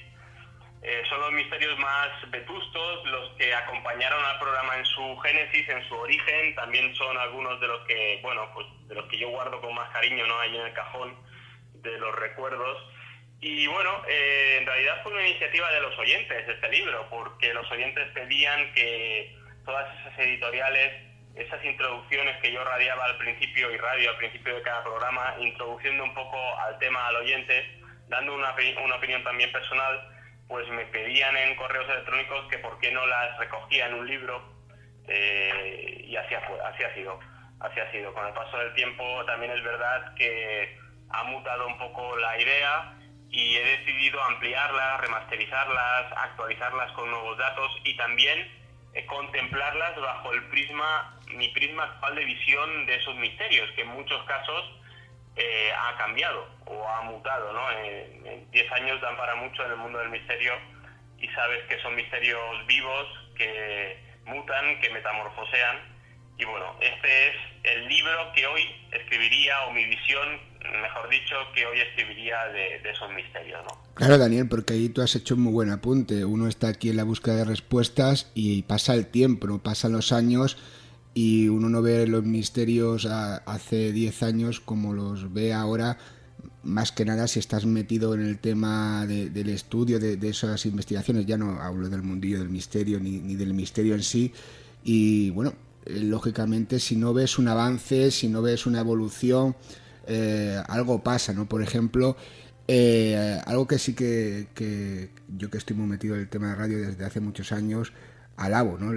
Son los misterios más vetustos, los que acompañaron al programa en su génesis, en su origen. También son algunos de los que, bueno, pues de los que yo guardo con más cariño, ¿no?, ahí en el cajón de los recuerdos. Y bueno, en realidad fue una iniciativa de los oyentes este libro, porque los oyentes pedían que todas esas editoriales, esas introducciones que yo radiaba al principio, y radio al principio de cada programa, introduciendo un poco al tema al oyente, dando una opinión también personal, pues me pedían en correos electrónicos que por qué no las recogía en un libro, y así ha sido. Con el paso del tiempo también es verdad que ha mutado un poco la idea, y he decidido ampliarlas, remasterizarlas, actualizarlas con nuevos datos, y también contemplarlas bajo mi prisma actual de visión de esos misterios, que en muchos casos ha cambiado o ha mutado, ¿no? En 10 años dan para mucho en el mundo del misterio, y sabes que son misterios vivos, que mutan, que metamorfosean. Y bueno, este es el libro que hoy escribiría, o mi visión, mejor dicho, que hoy escribiría de esos misterios, ¿no? Claro, Daniel, porque ahí tú has hecho un muy buen apunte. Uno está aquí en la búsqueda de respuestas y pasa el tiempo, ¿no? Pasan los años, y uno no ve los misterios hace 10 años como los ve ahora, más que nada si estás metido en el tema del estudio de esas investigaciones. Ya no hablo del mundillo del misterio ni del misterio en sí. Y bueno, lógicamente, si no ves un avance, si no ves una evolución, algo pasa, ¿no? Por ejemplo, Algo que sí que yo, que estoy muy metido en el tema de radio desde hace muchos años, alabo, ¿no?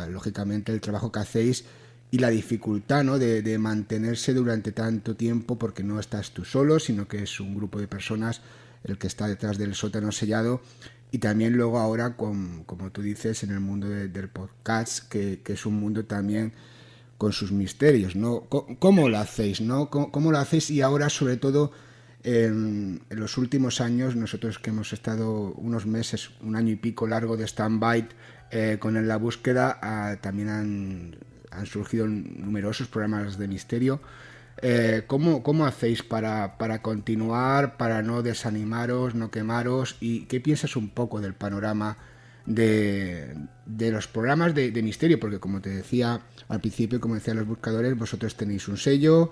Lógicamente el trabajo que hacéis y la dificultad, ¿no? de mantenerse durante tanto tiempo, porque no estás tú solo, sino que es un grupo de personas el que está detrás del sótano sellado, y también luego ahora, como tú dices, en el mundo del podcast, que es un mundo también con sus misterios, ¿no? ¿Cómo lo hacéis, no? ¿Cómo lo hacéis? Y ahora, sobre todo, en los últimos años, nosotros que hemos estado unos meses, un año y pico largo de stand-by con la búsqueda, también han surgido numerosos programas de misterio. ¿Cómo hacéis para continuar, para no desanimaros, no quemaros? ¿Y qué piensas un poco del panorama de los programas de misterio? Porque, como te decía al principio, como decían los buscadores, vosotros tenéis un sello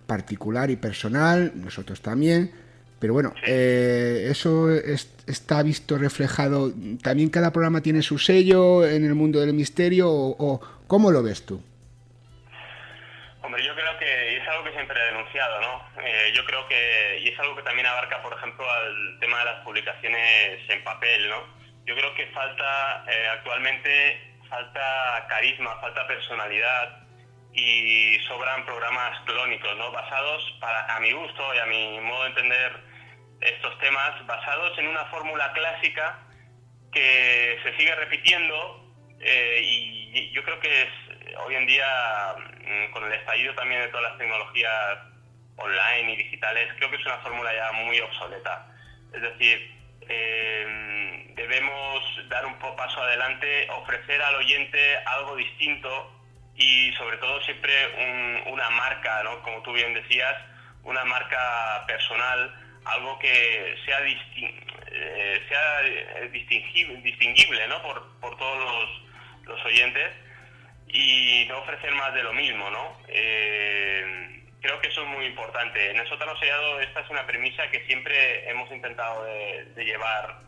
particular y personal, nosotros también, pero bueno, eso está visto reflejado. ¿También cada programa tiene su sello en el mundo del misterio, o cómo lo ves tú? Hombre, yo creo que es algo que siempre he denunciado, ¿no? Yo creo que, y es algo que también abarca, por ejemplo, al tema de las publicaciones en papel, ¿no? Yo creo que actualmente falta carisma, falta personalidad, y sobran programas clónicos, ¿no? Basados, a mi gusto y a mi modo de entender estos temas, basados en una fórmula clásica que se sigue repitiendo, y yo creo que hoy en día, con el estallido también de todas las tecnologías online y digitales, creo que es una fórmula ya muy obsoleta. Es decir, debemos dar un paso adelante, ofrecer al oyente algo distinto, y sobre todo siempre una marca, ¿no? Como tú bien decías, una marca personal, algo que sea distinguible, ¿no? por todos los oyentes, y no ofrecer más de lo mismo, ¿no? Creo que eso es muy importante. En el sótano sellado esta es una premisa que siempre hemos intentado de llevar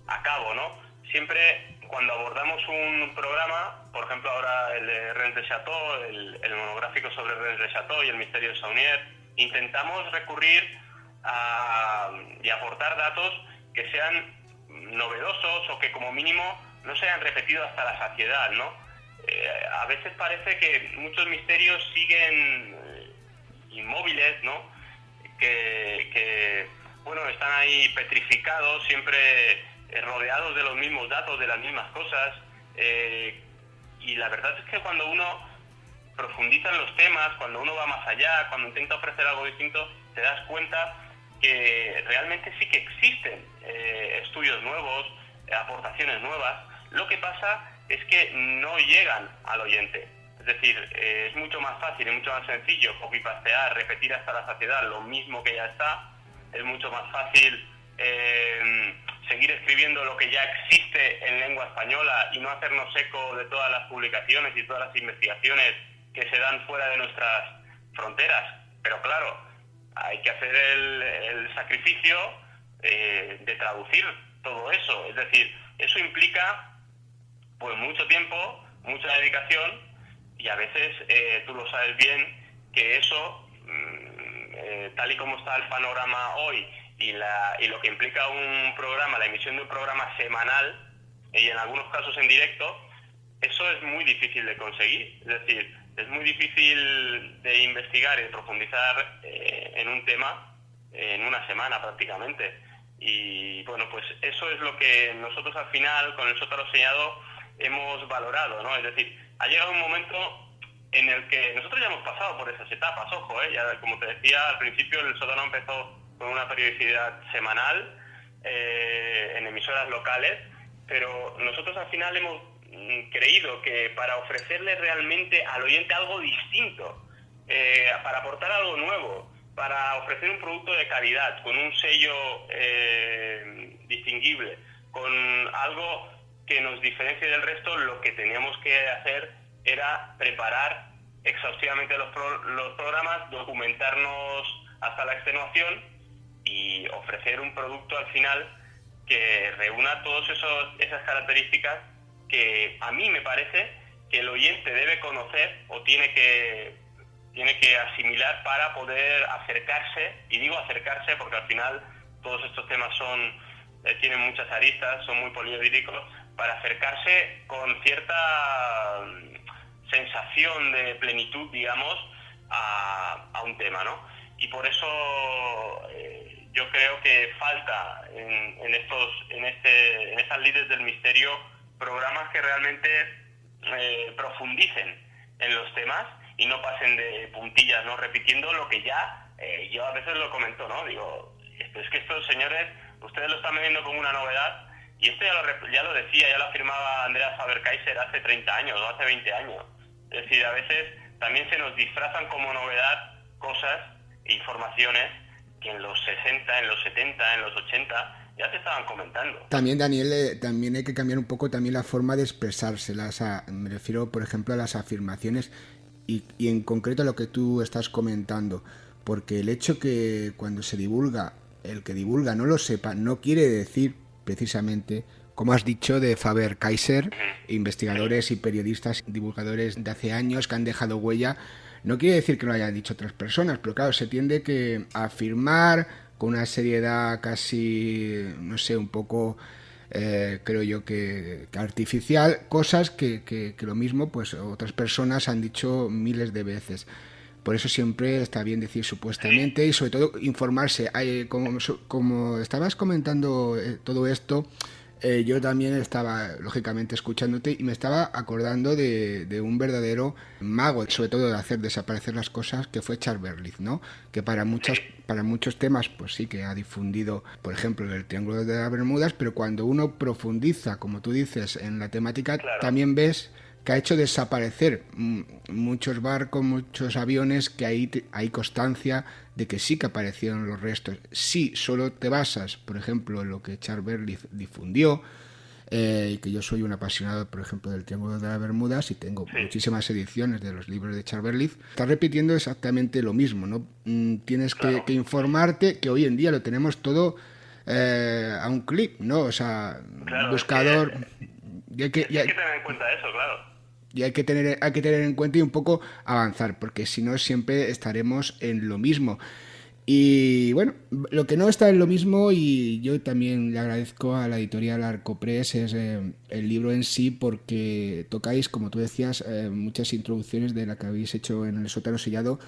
a cabo, ¿no? Siempre cuando abordamos un programa, por ejemplo ahora el de Rennes le Chateau, el monográfico sobre Rennes le Chateau y el misterio de Saunier, intentamos recurrir y aportar datos que sean novedosos, o que como mínimo no se hayan repetido hasta la saciedad, ¿no? A veces parece que muchos misterios siguen inmóviles, ¿no? Que bueno, están ahí petrificados, siempre rodeados de los mismos datos, de las mismas cosas, y la verdad es que cuando uno profundiza en los temas, cuando uno va más allá, cuando intenta ofrecer algo distinto, te das cuenta que realmente sí que existen estudios nuevos, aportaciones nuevas. Lo que pasa es que no llegan al oyente. Es decir, es mucho más fácil y mucho más sencillo copy-pastear, repetir hasta la saciedad lo mismo que ya está. Es mucho más fácil seguir escribiendo lo que ya existe en lengua española y no hacernos eco de todas las publicaciones y todas las investigaciones que se dan fuera de nuestras fronteras. Pero claro, hay que hacer el sacrificio de traducir todo eso. Es decir, eso implica pues mucho tiempo, mucha dedicación, y a veces tú lo sabes bien que eso, tal y como está el panorama hoy, y lo que implica un programa, la emisión de un programa semanal, y en algunos casos en directo, eso es muy difícil de conseguir. Es decir, es muy difícil de investigar y de profundizar en un tema en una semana prácticamente. Y bueno, pues eso es lo que nosotros al final, con el sótano sellado, hemos valorado, ¿no? Es decir, ha llegado un momento en el que nosotros ya hemos pasado por esas etapas, ojo, ya, como te decía al principio, el sótano empezó con una periodicidad semanal en emisoras locales, pero nosotros al final hemos creído que para ofrecerle realmente al oyente algo distinto, para aportar algo nuevo, para ofrecer un producto de calidad, con un sello distinguible, con algo que nos diferencie del resto, lo que teníamos que hacer era preparar exhaustivamente los programas, documentarnos hasta la extenuación y ofrecer un producto al final que reúna todas esas características que a mí me parece que el oyente debe conocer o tiene que tiene que asimilar para poder acercarse, y digo acercarse porque al final todos estos temas tienen muchas aristas, son muy poliédricos, para acercarse con cierta sensación de plenitud, digamos, a un tema, ¿no? Y por eso yo creo que falta en estas lides del misterio programas que realmente profundicen en los temas y no pasen de puntillas, ¿no? Repitiendo lo que ya, yo a veces lo comento, ¿no? Digo, es que estos señores, ustedes lo están vendiendo como una novedad, y esto ya lo decía, ya lo afirmaba Andreas Faber-Kaiser hace 30 años o hace 20 años. Es decir, a veces también se nos disfrazan como novedad cosas e informaciones que en los 60, en los 70, en los 80 ya se estaban comentando. También, Daniel, también hay que cambiar un poco también la forma de expresarse. Me refiero, por ejemplo, a las afirmaciones y en concreto a lo que tú estás comentando. Porque el hecho que cuando se divulga, el que divulga no lo sepa, no quiere decir precisamente, como has dicho, de Faber-Kaiser, investigadores y periodistas, divulgadores de hace años que han dejado huella. No quiere decir que lo hayan dicho otras personas, pero claro, se tiende que a afirmar con una seriedad casi, no sé, un poco, creo yo que artificial, cosas que lo mismo pues otras personas han dicho miles de veces. Por eso siempre está bien decir supuestamente y sobre todo informarse. Como estabas comentando todo esto, yo también estaba lógicamente escuchándote y me estaba acordando de un verdadero mago, sobre todo de hacer desaparecer las cosas, que fue Charles Berlitz, ¿no? Que para muchos temas pues sí que ha difundido, por ejemplo, el Triángulo de las Bermudas, pero cuando uno profundiza, como tú dices, en la temática, claro, también ves que ha hecho desaparecer muchos barcos, muchos aviones, que hay constancia de que sí que aparecieron los restos. Si solo te basas, por ejemplo, en lo que Charles Berlitz difundió, y que yo soy un apasionado, por ejemplo, del Triángulo de las Bermudas y tengo muchísimas ediciones de los libros de Charles Berlitz, estás repitiendo exactamente lo mismo, ¿no? Tienes que informarte, que hoy en día lo tenemos todo a un clic, ¿no? O sea, claro, buscador... hay que tener en cuenta eso, claro. Y hay que tener en cuenta y un poco avanzar, porque si no siempre estaremos en lo mismo. Y bueno, lo que no está en lo mismo, y yo también le agradezco a la editorial Arcopress, es el libro en sí, porque tocáis, como tú decías, muchas introducciones de la que habéis hecho en El Sótano Sellado,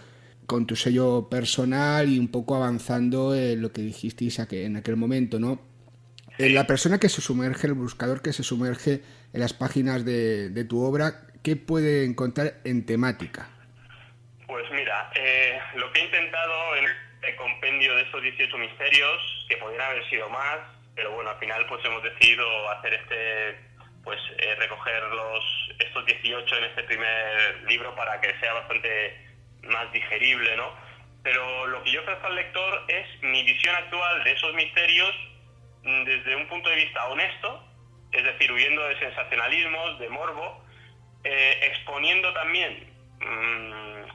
con tu sello personal y un poco avanzando en lo que dijisteis en aquel momento, ¿no? La persona que se sumerge, el buscador que se sumerge en las páginas de tu obra, ¿qué puede encontrar en temática? Pues mira, lo que he intentado en el compendio de estos 18 misterios, que podrían haber sido más, pero bueno, al final pues hemos decidido hacer recoger estos 18 en este primer libro para que sea bastante más digerible, ¿no? Pero lo que yo ofrezco al lector es mi visión actual de esos misterios desde un punto de vista honesto, es decir, huyendo de sensacionalismos, de morbo, exponiendo también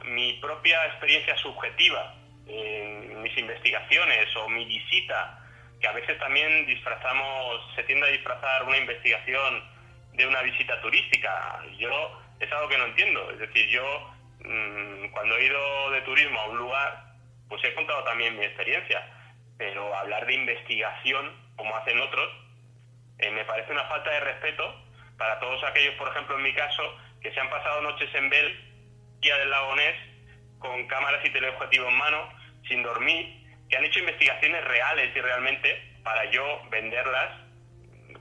mi propia experiencia subjetiva en mis investigaciones o mi visita, que a veces también se tiende a disfrazar una investigación de una visita turística. Yo es algo que no entiendo, es decir, yo cuando he ido de turismo a un lugar, pues he contado también mi experiencia, pero hablar de investigación, como hacen otros, me parece una falta de respeto para todos aquellos, por ejemplo, en mi caso, que se han pasado noches en Guía del Lago Ness con cámaras y teleobjetivo en mano, sin dormir, que han hecho investigaciones reales y realmente para yo venderlas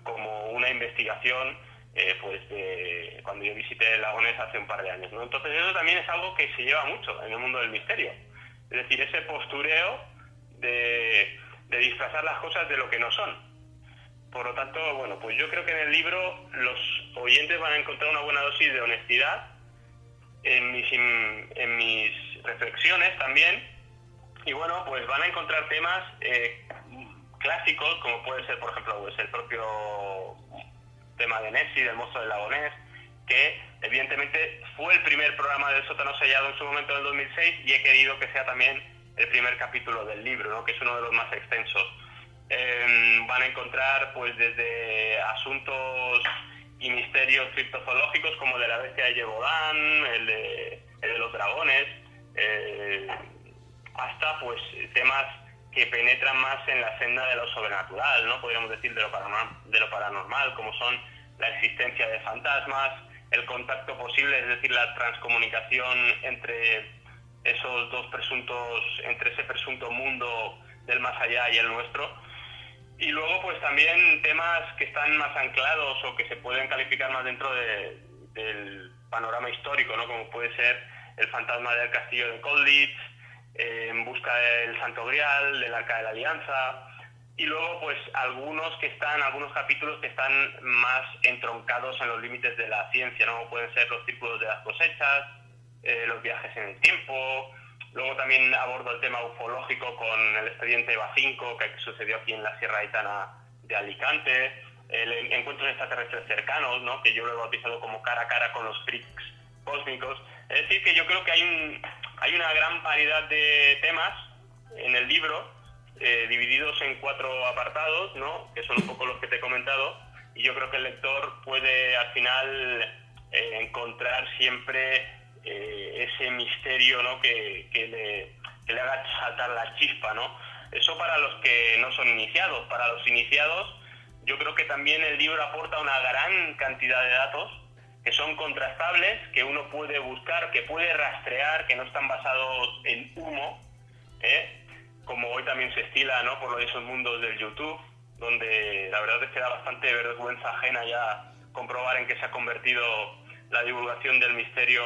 como una investigación de cuando yo visité el Lago Ness hace un par de años, ¿no? Entonces eso también es algo que se lleva mucho en el mundo del misterio. Es decir, ese postureo de disfrazar las cosas de lo que no son. Por lo tanto, bueno, pues yo creo que en el libro los oyentes van a encontrar una buena dosis de honestidad en mis reflexiones también, y bueno, pues van a encontrar temas clásicos, como puede ser, por ejemplo, pues el propio tema de Nessie, del monstruo del Lago Ness, que evidentemente fue el primer programa del Sótano Sellado en su momento en el 2006, y he querido que sea también el primer capítulo del libro, ¿no? Que es uno de los más extensos. Van a encontrar pues desde asuntos y misterios criptozoológicos como el de la bestia de Gévaudan, el de los dragones, hasta pues temas que penetran más en la senda de lo sobrenatural, ¿no? Podríamos decir de lo paranormal, como son la existencia de fantasmas, el contacto posible, es decir, la transcomunicación entre esos dos presuntos, entre ese presunto mundo del más allá y el nuestro. Y luego pues también temas que están más anclados o que se pueden calificar más dentro del panorama histórico, ¿no? Como puede ser el fantasma del castillo de Colditch, En busca del Santo Grial, del Arca de la Alianza, y luego pues algunos capítulos que están más entroncados en los límites de la ciencia, ¿no? Pueden ser los círculos de las cosechas, los viajes en el tiempo. Luego también abordo el tema ufológico con el expediente EVA 5 que sucedió aquí en la Sierra Aitana de Alicante, encuentros extraterrestres cercanos, ¿no? Que yo lo he bautizado como cara a cara con los freaks cósmicos. Es decir, que yo creo que hay una gran variedad de temas en el libro, divididos en 4 apartados, ¿no? Que son un poco los que te he comentado, y yo creo que el lector puede al final encontrar siempre ese misterio, ¿no? que le haga saltar la chispa, ¿no? Eso para los que no son iniciados. Para los iniciados, yo creo que también el libro aporta una gran cantidad de datos que son contrastables, que uno puede buscar, que puede rastrear, que no están basados en humo, como hoy también se estila, ¿no? Por esos mundos del YouTube, donde la verdad es que da bastante vergüenza ajena ya comprobar en qué se ha convertido la divulgación del misterio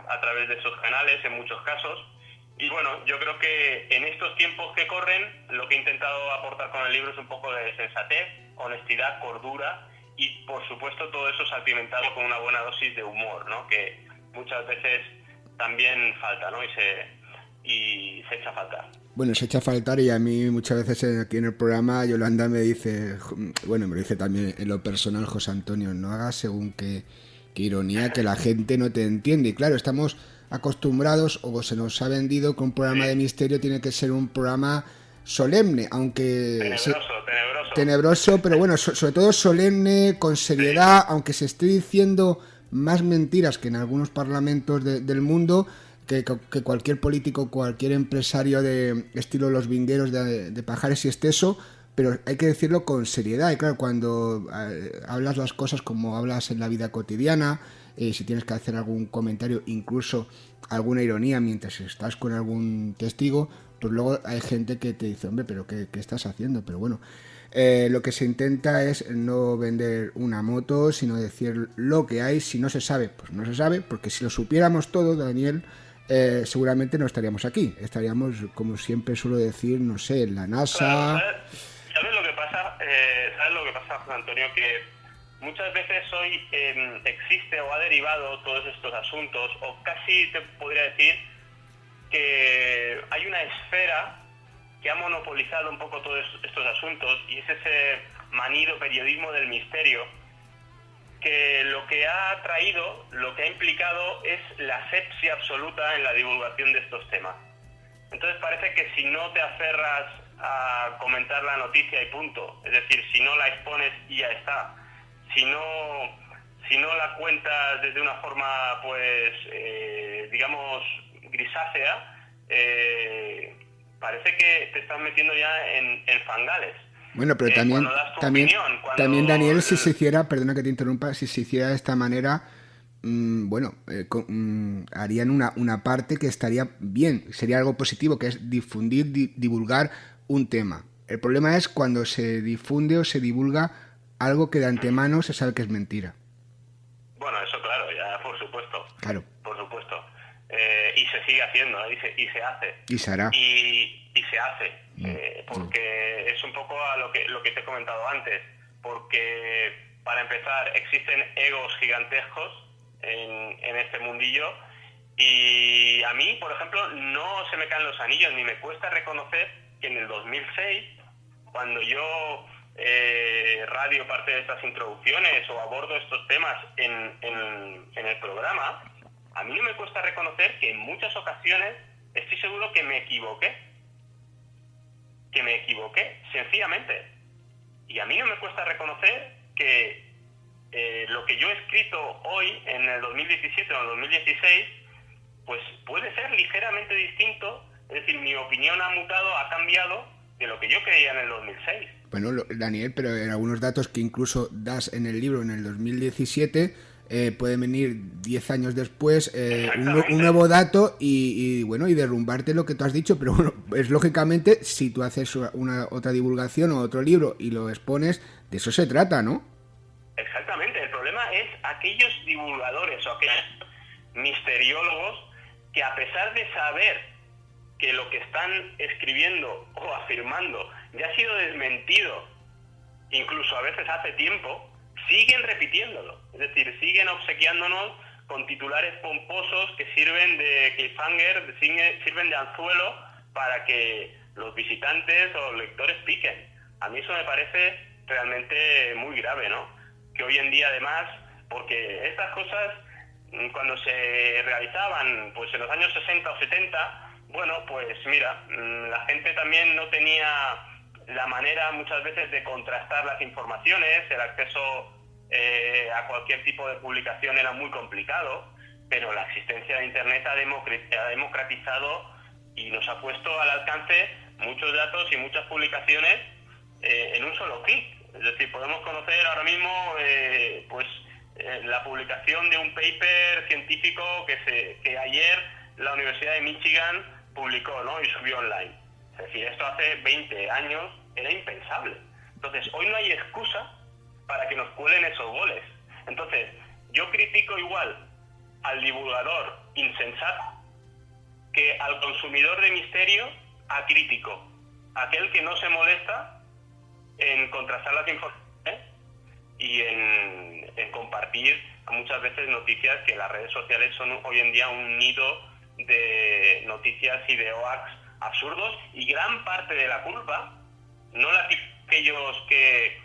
a través de esos canales en muchos casos. Y bueno, yo creo que en estos tiempos que corren, lo que he intentado aportar con el libro es un poco de sensatez, honestidad, cordura, y por supuesto todo eso salpimentado con una buena dosis de humor, ¿no? Que muchas veces también falta, ¿no? Y se echa a faltar. Bueno, se echa a faltar, y a mí muchas veces aquí en el programa Yolanda me dice, bueno, me lo dice también en lo personal José Antonio, no hagas según qué ironía, que la gente no te entiende. Y claro, estamos acostumbrados, o se nos ha vendido, que un programa de misterio tiene que ser un programa solemne, aunque tenebroso, pero bueno, sobre todo solemne, con seriedad, aunque se esté diciendo más mentiras que en algunos parlamentos del mundo, que cualquier político, cualquier empresario de estilo Los Vingueros de Pajares y Esteso, pero hay que decirlo con seriedad. Y claro, cuando hablas las cosas como hablas en la vida cotidiana, si tienes que hacer algún comentario, incluso alguna ironía mientras estás con algún testigo, pues luego hay gente que te dice, hombre, pero ¿qué estás haciendo? Pero bueno, lo que se intenta es no vender una moto, sino decir lo que hay. Si no se sabe, pues no se sabe, porque si lo supiéramos todo, Daniel, seguramente no estaríamos aquí. Estaríamos, como siempre suelo decir, no sé, en la NASA. Claro, ¿sabes lo que pasa? ¿Sabes lo que pasa, José Antonio? Que muchas veces hoy existe o ha derivado todos estos asuntos, o casi te podría decir que hay una esfera que ha monopolizado un poco todos estos asuntos, y es ese manido periodismo del misterio, que lo que ha traído, lo que ha implicado es la asepsia absoluta en la divulgación de estos temas. Entonces parece que si no te aferras a comentar la noticia y punto, es decir, si no la expones y ya está, si no la cuentas desde una forma, pues, digamos, grisácea, parece que te estás metiendo ya en fangales. Bueno, pero también Daniel, si se hiciera, perdona que te interrumpa, si se hiciera de esta manera, harían una parte que estaría bien, sería algo positivo, que es difundir, divulgar un tema. El problema es cuando se difunde o se divulga algo que de antemano se sabe que es mentira. Bueno, eso claro, ya por supuesto. Claro. Por supuesto. Y se sigue haciendo, y se hace. Y se hará. Y se hace, porque es un poco a lo que te he comentado antes, porque para empezar existen egos gigantescos en este mundillo, y a mí, por ejemplo, no se me caen los anillos, ni me cuesta reconocer que en el 2006, cuando yo radio parte de estas introducciones o abordo estos temas en el programa, a mí no me cuesta reconocer que en muchas ocasiones estoy seguro que me equivoqué, sencillamente. Y a mí no me cuesta reconocer que lo que yo he escrito hoy, en el 2017 o en el 2016, pues puede ser ligeramente distinto, es decir, mi opinión ha mutado, ha cambiado de lo que yo creía en el 2006. Bueno, Daniel, pero en algunos datos que incluso das en el libro en el 2017, pueden venir 10 años después un nuevo dato y bueno, y derrumbarte lo que tú has dicho, pero bueno, es lógicamente, si tú haces otra divulgación o otro libro y lo expones, de eso se trata, ¿no? Exactamente, el problema es aquellos divulgadores o aquellos misteriólogos que, a pesar de saber que lo que están escribiendo o afirmando ya ha sido desmentido, incluso a veces hace tiempo, siguen repitiéndolo. Es decir, siguen obsequiándonos con titulares pomposos que sirven de cliffhanger, sirven de anzuelo para que los visitantes o los lectores piquen. A mí eso me parece realmente muy grave, ¿no? Que hoy en día, además, porque estas cosas, cuando se realizaban pues en los años 60 o 70, bueno, pues mira, la gente también no tenía la manera muchas veces de contrastar las informaciones, el acceso a cualquier tipo de publicación era muy complicado, pero la existencia de Internet ha democratizado y nos ha puesto al alcance muchos datos y muchas publicaciones en un solo clic. Es decir, podemos conocer ahora mismo la publicación de un paper científico que ayer la Universidad de Michigan publicó, ¿no? Y subió online. Es decir, esto hace 20 años era impensable. Entonces, hoy no hay excusa para que nos cuelen esos goles. Entonces, yo critico igual al divulgador insensato que al consumidor de misterio acrítico, aquel que no se molesta en contrastar las informaciones y en compartir muchas veces noticias, que las redes sociales son hoy en día un nido de noticias y de hoax absurdos, y gran parte de la culpa no la tienen aquellos que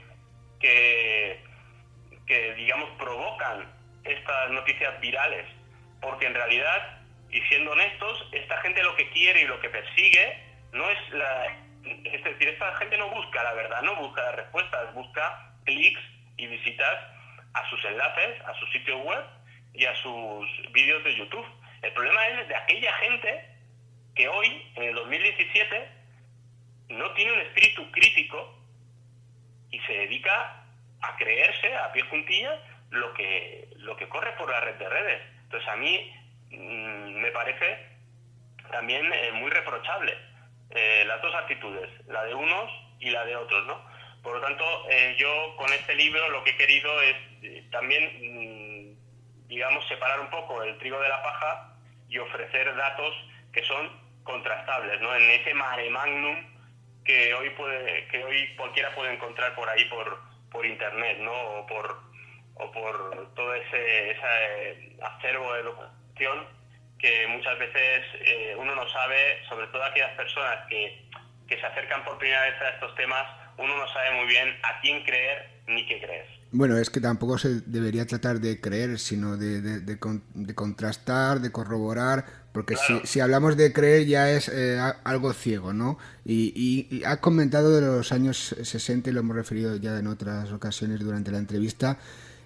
digamos provocan estas noticias virales, porque en realidad, y siendo honestos, esta gente lo que quiere y lo que persigue no es es decir, esta gente no busca la verdad, no busca las respuestas, busca clics y visitas a sus enlaces, a sus sitios web y a sus vídeos de YouTube. El problema es de aquella gente que hoy, en el 2017, no tiene un espíritu crítico y se dedica a creerse a pie juntillas lo que corre por la red de redes. Entonces, a mí me parece también muy reprochable las dos actitudes, la de unos y la de otros, ¿no? Por lo tanto, yo con este libro lo que he querido es también, digamos, separar un poco el trigo de la paja y ofrecer datos que son contrastables, ¿no? En ese mare magnum que hoy cualquiera puede encontrar por ahí por internet, ¿no? O por todo ese acervo de documentación que muchas veces uno no sabe, sobre todo aquellas personas que se acercan por primera vez a estos temas, uno no sabe muy bien a quién creer ni qué creer. Bueno, es que tampoco se debería tratar de creer, sino de contrastar, de corroborar, porque claro, si hablamos de creer ya es algo ciego, ¿no? Y has comentado de los años 60, y lo hemos referido ya en otras ocasiones durante la entrevista,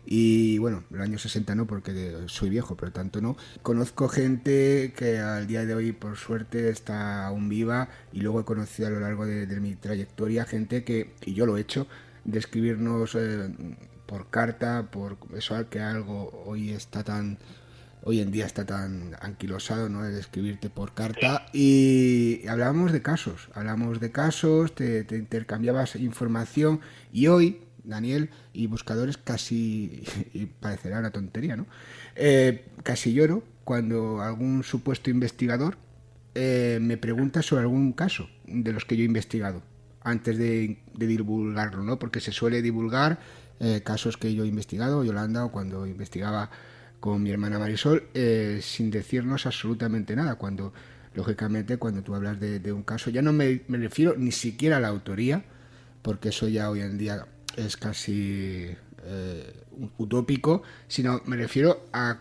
y bueno, los años 60 no, porque soy viejo, pero tanto no. Conozco gente que al día de hoy, por suerte, está aún viva, y luego he conocido a lo largo de mi trayectoria gente y yo lo he hecho, de escribirnos por carta, por eso que algo hoy en día está tan anquilosado, ¿no? De escribirte por carta, y hablábamos de casos, te intercambiabas información, y hoy, Daniel, y buscadores, casi, y parecerá una tontería, ¿no? Casi lloro cuando algún supuesto investigador me pregunta sobre algún caso de los que yo he investigado antes de divulgarlo, ¿no? Porque se suele divulgar casos que yo he investigado, Yolanda, o cuando investigaba con mi hermana Marisol, sin decirnos absolutamente nada, cuando, lógicamente, cuando tú hablas de un caso, ya no me refiero ni siquiera a la autoría, porque eso ya hoy en día es casi utópico, sino me refiero a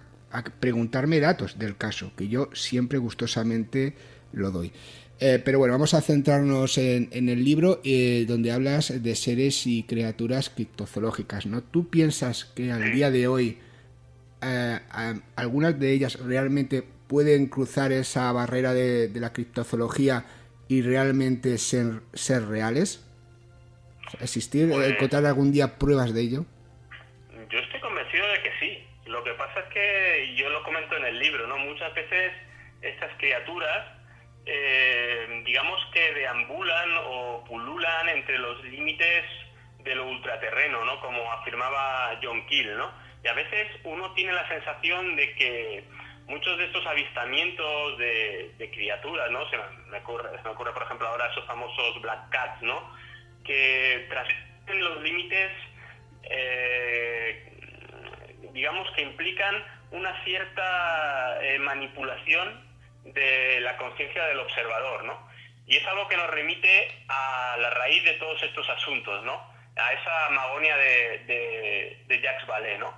preguntarme datos del caso, que yo siempre gustosamente lo doy. Pero bueno, vamos a centrarnos en el libro, donde hablas de seres y criaturas criptozoológicas, ¿no? ¿Tú piensas que al día de hoy algunas de ellas realmente pueden cruzar esa barrera de la criptozoología y realmente ser reales? ¿Existir, encontrar algún día pruebas de ello? Yo estoy convencido de que sí. Lo que pasa es que, yo lo comento en el libro, ¿no? Muchas veces estas criaturas, digamos que deambulan o pululan entre los límites de lo ultraterreno, ¿no? Como afirmaba John Keel, ¿no? Y a veces uno tiene la sensación de que muchos de estos avistamientos de criaturas, ¿no? Se me ocurre, por ejemplo, ahora esos famosos Black Cats, ¿no? Que trascienden los límites, digamos que implican una cierta manipulación de la conciencia del observador, ¿no? Y es algo que nos remite a la raíz de todos estos asuntos, ¿no? A esa magonia de Jacques Vallée, ¿no?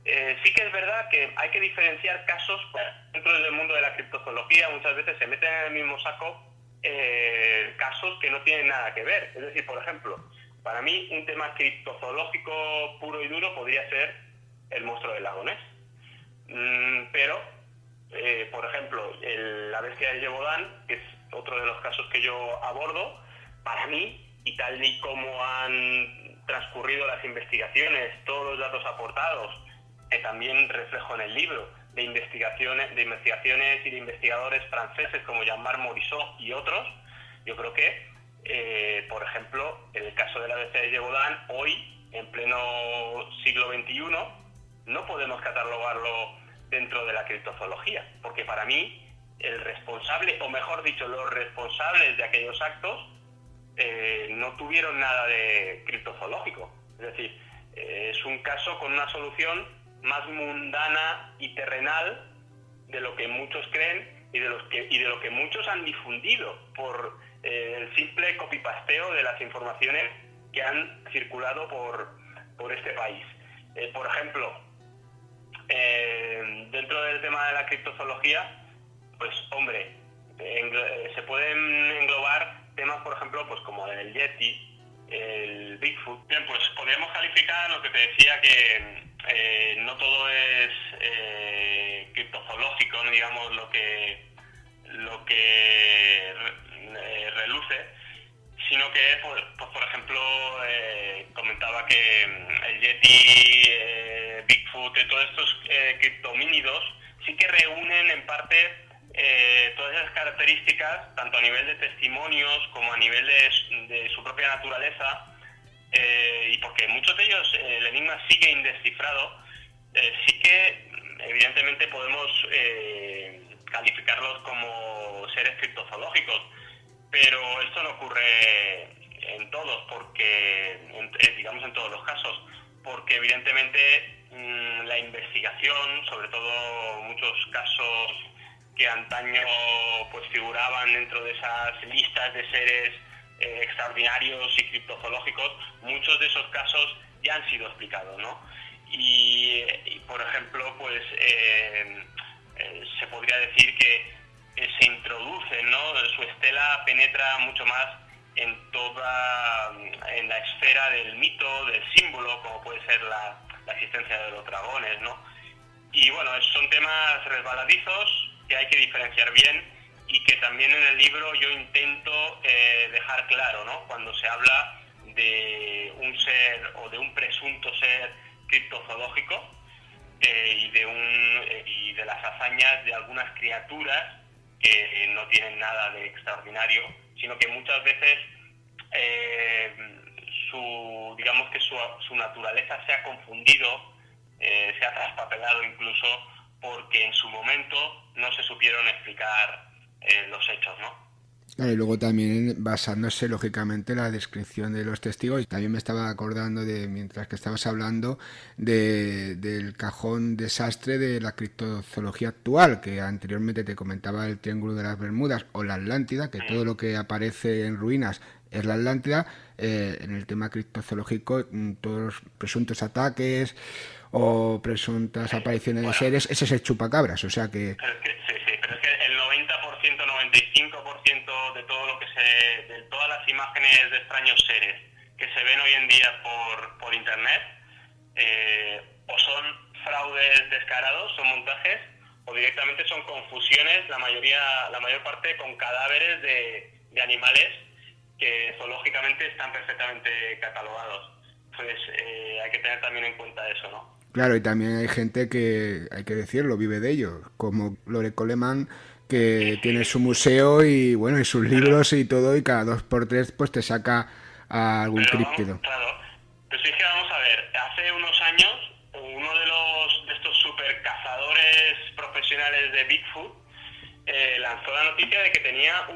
Sí que es verdad que hay que diferenciar casos, pues, dentro del mundo de la criptozoología muchas veces se meten en el mismo saco casos que no tienen nada que ver. Es decir, por ejemplo, para mí un tema criptozoológico puro y duro podría ser el monstruo del lago Ness. Pero, por ejemplo, la bestia de Gévaudan, que es otro de los casos que yo abordo, para mí, y tal y como han transcurrido las investigaciones, todos los datos aportados, que también reflejo en el libro, de investigaciones y de investigadores franceses como Jean-Marc Morisot y otros, yo creo que, por ejemplo, en el caso de la bestia de Gévaudan, hoy, en pleno siglo XXI, no podemos catalogarlo dentro de la criptozoología, porque para mí el responsable, o mejor dicho, los responsables de aquellos actos no tuvieron nada de criptozoológico. Es decir, es un caso con una solución más mundana y terrenal de lo que muchos creen y de lo que muchos han difundido por el simple copy-pasteo de las informaciones que han circulado por este país. Por ejemplo, dentro del tema de la criptozoología, pues hombre, se pueden englobar temas, por ejemplo, pues como el Yeti, el Bigfoot. Bien, pues podríamos calificar lo que te decía, que no todo es criptozoológico, ¿no? Digamos, lo que reluce, sino que, pues por ejemplo, comentaba que el Yeti, Bigfoot, todos estos criptomínidos sí que reúnen en parte todas esas características, tanto a nivel de testimonios como a nivel de su propia naturaleza, y porque muchos de ellos el enigma sigue indescifrado, sí que evidentemente podemos calificarlos como seres criptozoológicos, pero esto no ocurre en todos, porque digamos en todos los casos, porque evidentemente la investigación, sobre todo muchos casos que antaño pues figuraban dentro de esas listas de seres extraordinarios y criptozoológicos, muchos de esos casos ya han sido explicados, ¿no? Y por ejemplo, pues se podría decir que se introduce, ¿no? Su estela penetra mucho más en la esfera del mito, del símbolo, como puede ser la existencia de los dragones, ¿no? Y bueno, son temas resbaladizos que hay que diferenciar bien y que también en el libro yo intento dejar claro, ¿no? Cuando se habla de un ser o de un presunto ser criptozoológico y de las hazañas de algunas criaturas que no tienen nada de extraordinario, sino que muchas veces digamos que su naturaleza se ha confundido, se ha traspapelado incluso, porque en su momento no se supieron explicar los hechos, ¿no? Claro, y luego también basándose lógicamente en la descripción de los testigos. También me estaba acordando mientras que estabas hablando del cajón desastre de la criptozoología actual, que anteriormente te comentaba el Triángulo de las Bermudas o la Atlántida, que todo lo que aparece en ruinas es la Atlántida. En el tema criptozoológico, todos los presuntos ataques o presuntas apariciones de seres, ese es el chupacabras, o sea que... Pero es que el 90%, 95% de todo lo que de todas las imágenes de extraños seres que se ven hoy en día por internet, o son fraudes descarados, son montajes, o directamente son confusiones, la mayor parte con cadáveres de animales que zoológicamente están perfectamente catalogados. Entonces hay que tener también en cuenta eso, ¿no? Claro, y también hay gente que, hay que decirlo, vive de ello, como Lore Coleman, que tiene su museo y bueno, y sus libros y todo, y cada 2x3 pues te saca algún críptido. Claro, pero sí que vamos a ver, hace unos años uno de estos super cazadores profesionales de Bigfoot lanzó la noticia de que tenía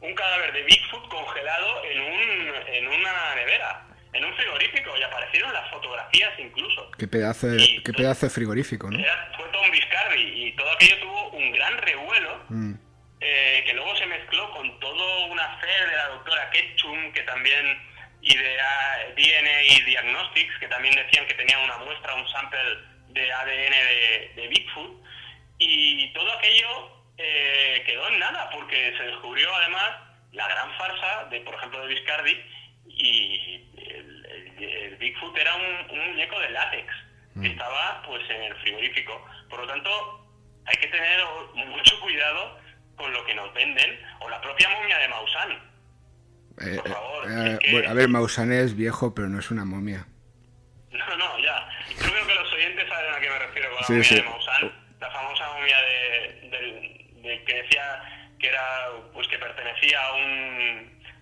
un cadáver de Bigfoot congelado en una nevera, en un frigorífico, y aparecieron las fotografías incluso. Qué pedazo de frigorífico, ¿no? Fue Tom Biscardi, y todo aquello tuvo un gran revuelo, que luego se mezcló con todo un hacer de la doctora Ketchum, que también, y de DNA y Diagnostics, que también decían que tenían una muestra, un sample de ADN de Bigfoot, y todo aquello quedó en nada, porque se descubrió además la gran farsa de, por ejemplo, de Biscardi, y el Bigfoot era un muñeco de látex que estaba pues en el frigorífico. Por lo tanto, hay que tener mucho cuidado con lo que nos venden, o la propia momia de Maussan. Por favor. Bueno, a ver, Maussan es viejo, pero no es una momia. No, ya. Yo creo que los oyentes saben a qué me refiero con la Sí, momia sí. de Maussan, la famosa momia de que decía que era, pues que pertenecía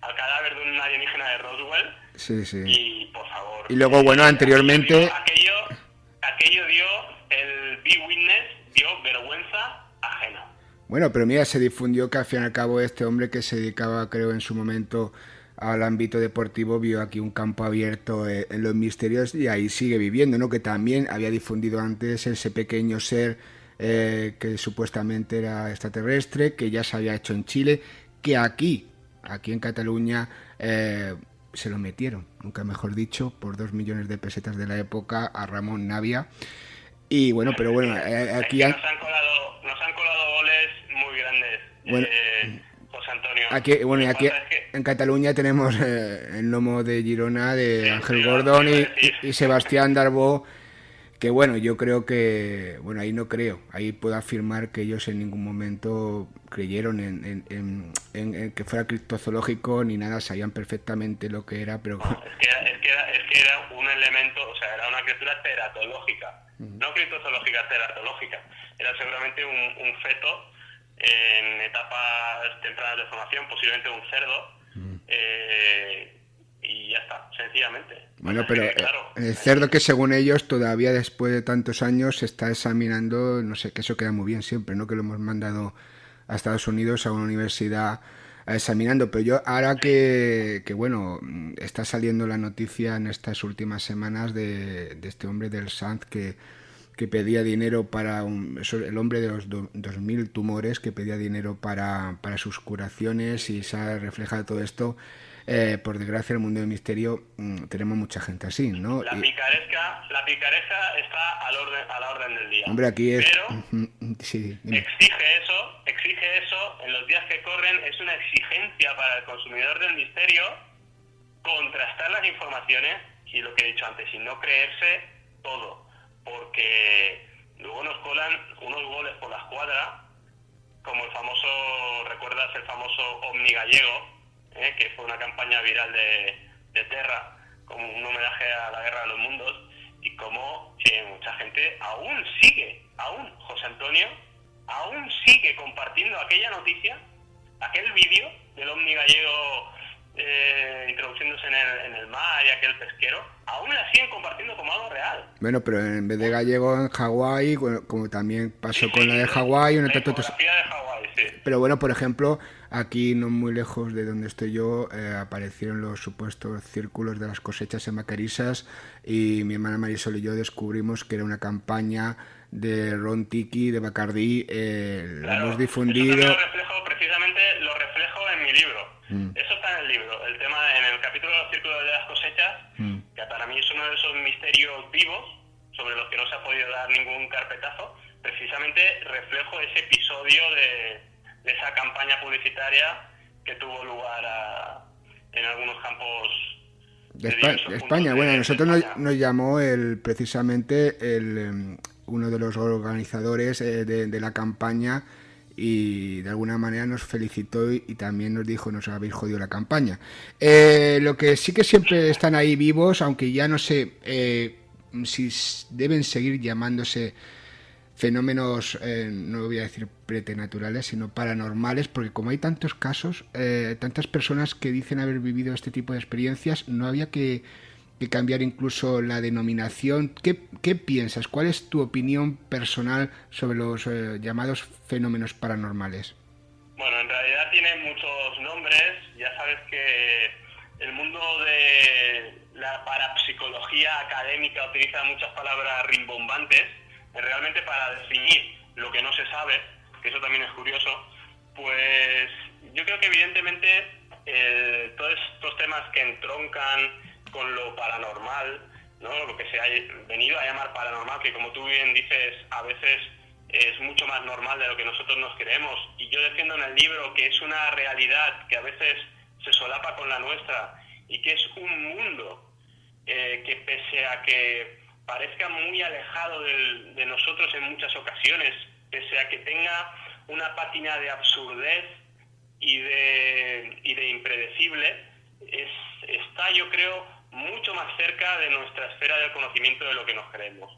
al cadáver de un alienígena de Roswell. Sí, sí. Y por favor. Y luego, bueno, anteriormente... Aquello dio, el B-Witness dio vergüenza ajena. Bueno, pero mira, se difundió que al fin y al cabo este hombre que se dedicaba, creo, en su momento al ámbito deportivo, vio aquí un campo abierto en los misterios y ahí sigue viviendo, ¿no? Que también había difundido antes ese pequeño ser que supuestamente era extraterrestre, que ya se había hecho en Chile, que aquí en Cataluña se lo metieron, nunca mejor dicho, por 2 millones de pesetas de la época a Ramón Navia. Y bueno, pero bueno, aquí nos han colado goles muy grandes, bueno, José Antonio. Aquí, bueno, y aquí en Cataluña tenemos el lomo de Girona de Ángel Gordón y Sebastián Darbó, que bueno, yo creo que, bueno, ahí no creo, ahí puedo afirmar que ellos en ningún momento creyeron en que fuera criptozoológico ni nada, sabían perfectamente lo que era, pero... No, es que era un elemento, o sea, era una criatura teratológica, no criptozoológica, teratológica. Era seguramente un feto en etapas tempranas de formación, posiblemente un cerdo, y ya está, sencillamente. Bueno, pero claro, el cerdo que según ellos todavía después de tantos años se está examinando, no sé, que eso queda muy bien siempre, ¿no? Que lo hemos mandado a Estados Unidos a una universidad examinando, pero yo ahora que bueno, está saliendo la noticia en estas últimas semanas de este hombre del Sanz que pedía dinero para el hombre de los 2.000 tumores, que pedía dinero para sus curaciones, y se ha reflejado todo esto. Por desgracia, en el mundo del misterio tenemos mucha gente así, ¿no? La picaresca está a la orden del día. Hombre, aquí es... Pero sí, exige eso, en los días que corren, es una exigencia para el consumidor del misterio contrastar las informaciones y lo que he dicho antes, y no creerse todo, porque luego nos colan unos goles por la escuadra, como ¿recuerdas el famoso Omni Gallego? Que fue una campaña viral de Terra, como un homenaje a la Guerra de los Mundos, y como mucha gente José Antonio, aún sigue compartiendo aquella noticia, aquel vídeo del Omni Gallego introduciéndose en el mar y aquel pesquero, aún la siguen compartiendo como algo real. Bueno, pero en vez de gallego en Hawái, como también pasó con la de Hawái, la fotografía de Hawái, sí. Pero bueno, por ejemplo, aquí no muy lejos de donde estoy yo, aparecieron los supuestos círculos de las cosechas en Vacarisas, y mi hermana Marisol y yo descubrimos que era una campaña de Ron Tiki, de Bacardí, claro, hemos difundido... Eso precisamente lo reflejo en mi libro. Eso está en el libro, el tema en el capítulo de los círculos de las cosechas, que para mí es uno de esos misterios vivos sobre los que no se ha podido dar ningún carpetazo. Precisamente reflejo ese episodio de esa campaña publicitaria que tuvo lugar en algunos campos de España. Bueno, a nosotros nos llamó precisamente uno de los organizadores de la campaña, y de alguna manera nos felicitó y también nos dijo: nos habéis jodido la campaña. Lo que sí que siempre están ahí vivos, aunque ya no sé si deben seguir llamándose fenómenos, no voy a decir preternaturales, sino paranormales, porque como hay tantos casos, tantas personas que dicen haber vivido este tipo de experiencias, no había que cambiar incluso la denominación. ¿Qué piensas? ¿Cuál es tu opinión personal sobre los llamados fenómenos paranormales? Bueno, en realidad tiene muchos nombres. Ya sabes que el mundo de la parapsicología académica utiliza muchas palabras rimbombantes, realmente para definir lo que no se sabe, que eso también es curioso. Pues yo creo que evidentemente todos estos temas que entroncan con lo paranormal, ¿no? Lo que se ha venido a llamar paranormal, que como tú bien dices, a veces es mucho más normal de lo que nosotros nos creemos. Y yo defiendo en el libro que es una realidad que a veces se solapa con la nuestra y que es un mundo que, pese a que parezca muy alejado de nosotros en muchas ocasiones, pese a que tenga una pátina de absurdez y de impredecible, está, yo creo, mucho más cerca de nuestra esfera del conocimiento de lo que nos creemos.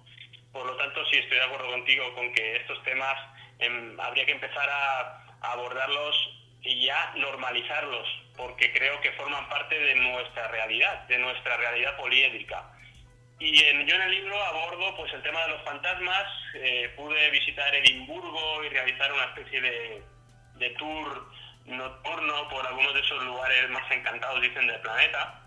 Por lo tanto, sí estoy de acuerdo contigo con que estos temas habría que empezar a abordarlos y ya normalizarlos, porque creo que forman parte de nuestra realidad poliédrica. Y yo en el libro abordo pues el tema de los fantasmas. Pude visitar Edimburgo y realizar una especie de tour nocturno por algunos de esos lugares más encantados, dicen, del planeta.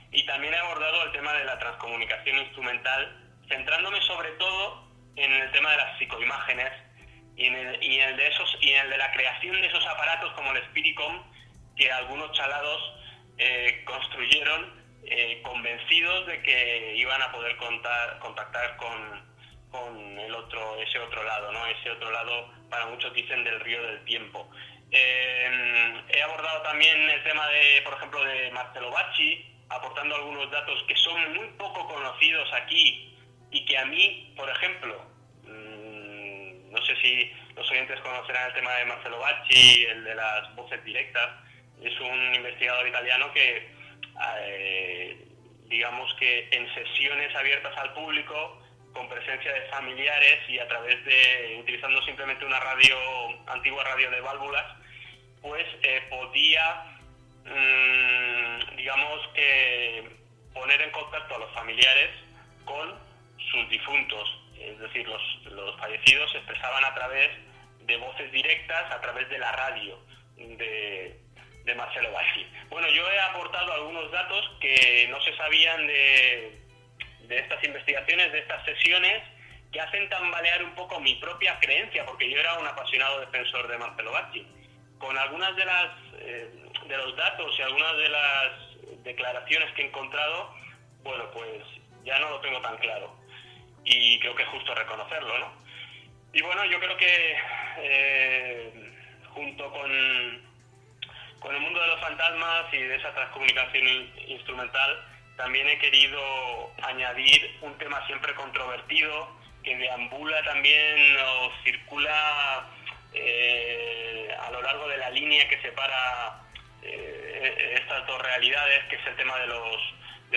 Y también he abordado el tema de la transcomunicación instrumental, centrándome sobre todo en el tema de las psicoimágenes y en el de la creación de esos aparatos como el Spiritcom, que algunos chalados construyeron convencidos de que iban a poder contactar con ese otro lado, ¿no? Ese otro lado, para muchos dicen, del río del tiempo. He abordado también el tema por ejemplo, de Marcello Bacci, aportando algunos datos que son muy poco conocidos aquí y que a mí, por ejemplo, no sé si los oyentes conocerán el tema de Marcello Bacci, el de las voces directas. Es un investigador italiano que, digamos que en sesiones abiertas al público, con presencia de familiares y a través utilizando simplemente una antigua radio de válvulas, pues podía, digamos que poner en contacto a los familiares con sus difuntos. Es decir, los fallecidos se expresaban a través de voces directas, a través de la radio de Marcello Bacci. Bueno, yo he aportado algunos datos que no se sabían de estas investigaciones, de estas sesiones, que hacen tambalear un poco mi propia creencia, porque yo era un apasionado defensor de Marcello Bacci. Con algunas de los datos y algunas de las declaraciones que he encontrado, bueno, pues ya no lo tengo tan claro. Y creo que es justo reconocerlo, ¿no? Y bueno, yo creo que junto con el mundo de los fantasmas y de esa transcomunicación instrumental, también he querido añadir un tema siempre controvertido, que deambula también o circula a lo largo de la línea que separa estas dos realidades, que es el tema de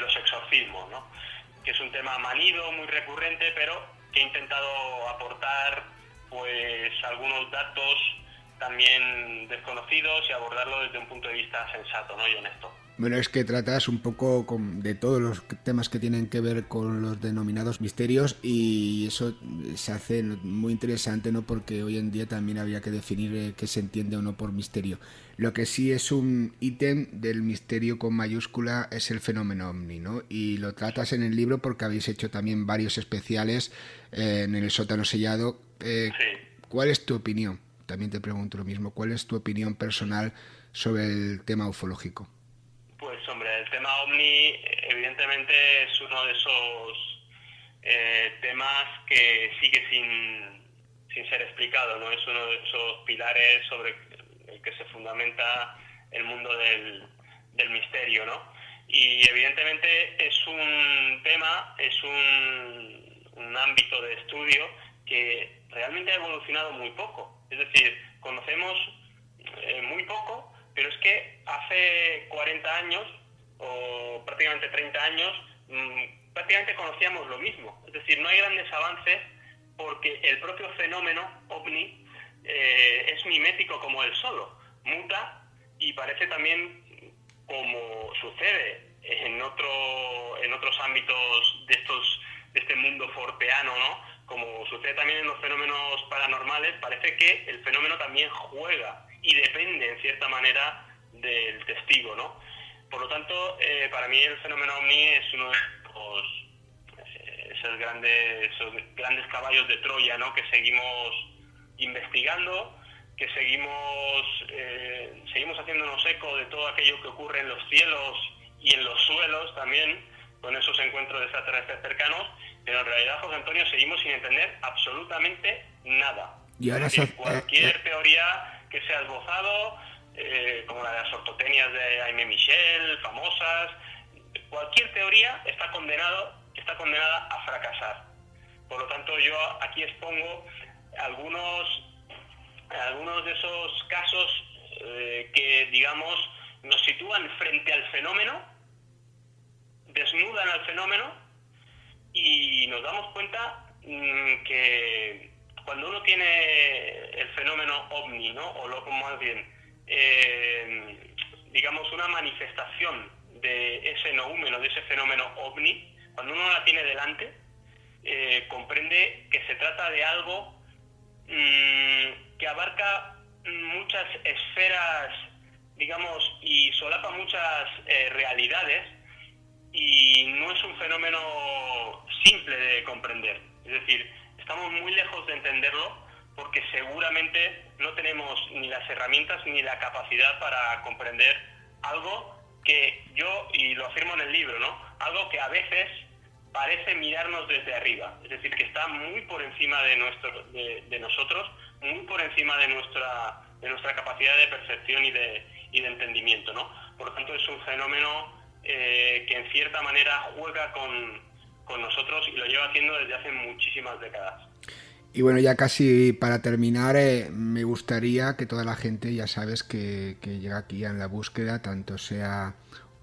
los exorcismos, ¿no? Que es un tema manido, muy recurrente, pero que he intentado aportar pues algunos datos también desconocidos y abordarlo desde un punto de vista sensato, ¿no? Y honesto. Bueno, es que tratas un poco de todos los temas que tienen que ver con los denominados misterios, y eso se hace muy interesante, ¿no? Porque hoy en día también habría que definir qué se entiende o no por misterio. Lo que sí es un ítem del misterio con mayúscula es el fenómeno ovni, ¿no? Y lo tratas en el libro porque habéis hecho también varios especiales en el sótano sellado. Sí. ¿Cuál es tu opinión? También te pregunto lo mismo. ¿Cuál es tu opinión personal sobre el tema ufológico? Pues hombre, el tema ovni evidentemente es uno de esos temas que sigue sin ser explicado, ¿no? Es uno de esos pilares sobre el que se fundamenta el mundo del misterio, ¿no? Y evidentemente es un tema, es un ámbito de estudio que realmente ha evolucionado muy poco. Es decir, conocemos muy poco, pero es que hace 40 años o prácticamente 30 años prácticamente conocíamos lo mismo. Es decir, no hay grandes avances porque el propio fenómeno ovni es mimético como él solo, muta y parece también, como sucede en otros ámbitos de este mundo forteano, ¿no? Como sucede también en los fenómenos paranormales, parece que el fenómeno también juega y depende en cierta manera del testigo, ¿no? Por lo tanto, para mí el fenómeno ovni es uno de esos grandes caballos de Troya, ¿no? Que seguimos investigando, que seguimos haciéndonos eco de todo aquello que ocurre en los cielos y en los suelos también, con esos encuentros de extraterrestres cercanos, pero en realidad, José Antonio, seguimos sin entender absolutamente nada. Y ahora es decir, cualquier teoría que se ha esbozado, como la de las ortotenias de Aimé Michel, famosas, cualquier teoría está condenada a fracasar. Por lo tanto, yo aquí expongo algunos de esos casos que, digamos, nos sitúan frente al fenómeno, desnudan al fenómeno y nos damos cuenta que cuando uno tiene el fenómeno ovni, ¿no? O más bien, digamos, una manifestación de ese noúmeno, de ese fenómeno ovni, cuando uno la tiene delante, comprende que se trata de algo que abarca muchas esferas, digamos, y solapa muchas realidades, y no es un fenómeno simple de comprender. Es decir, estamos muy lejos de entenderlo porque seguramente no tenemos ni las herramientas ni la capacidad para comprender algo que yo, y lo afirmo en el libro, ¿no? Algo que a veces parece mirarnos desde arriba, es decir, que está muy por encima de nosotros, muy por encima de nuestra capacidad de percepción y de entendimiento, ¿no? Por lo tanto, es un fenómeno que en cierta manera juega con nosotros y lo lleva haciendo desde hace muchísimas décadas. Y bueno, ya casi para terminar, me gustaría que toda la gente, ya sabes, que llega aquí en la búsqueda, tanto sea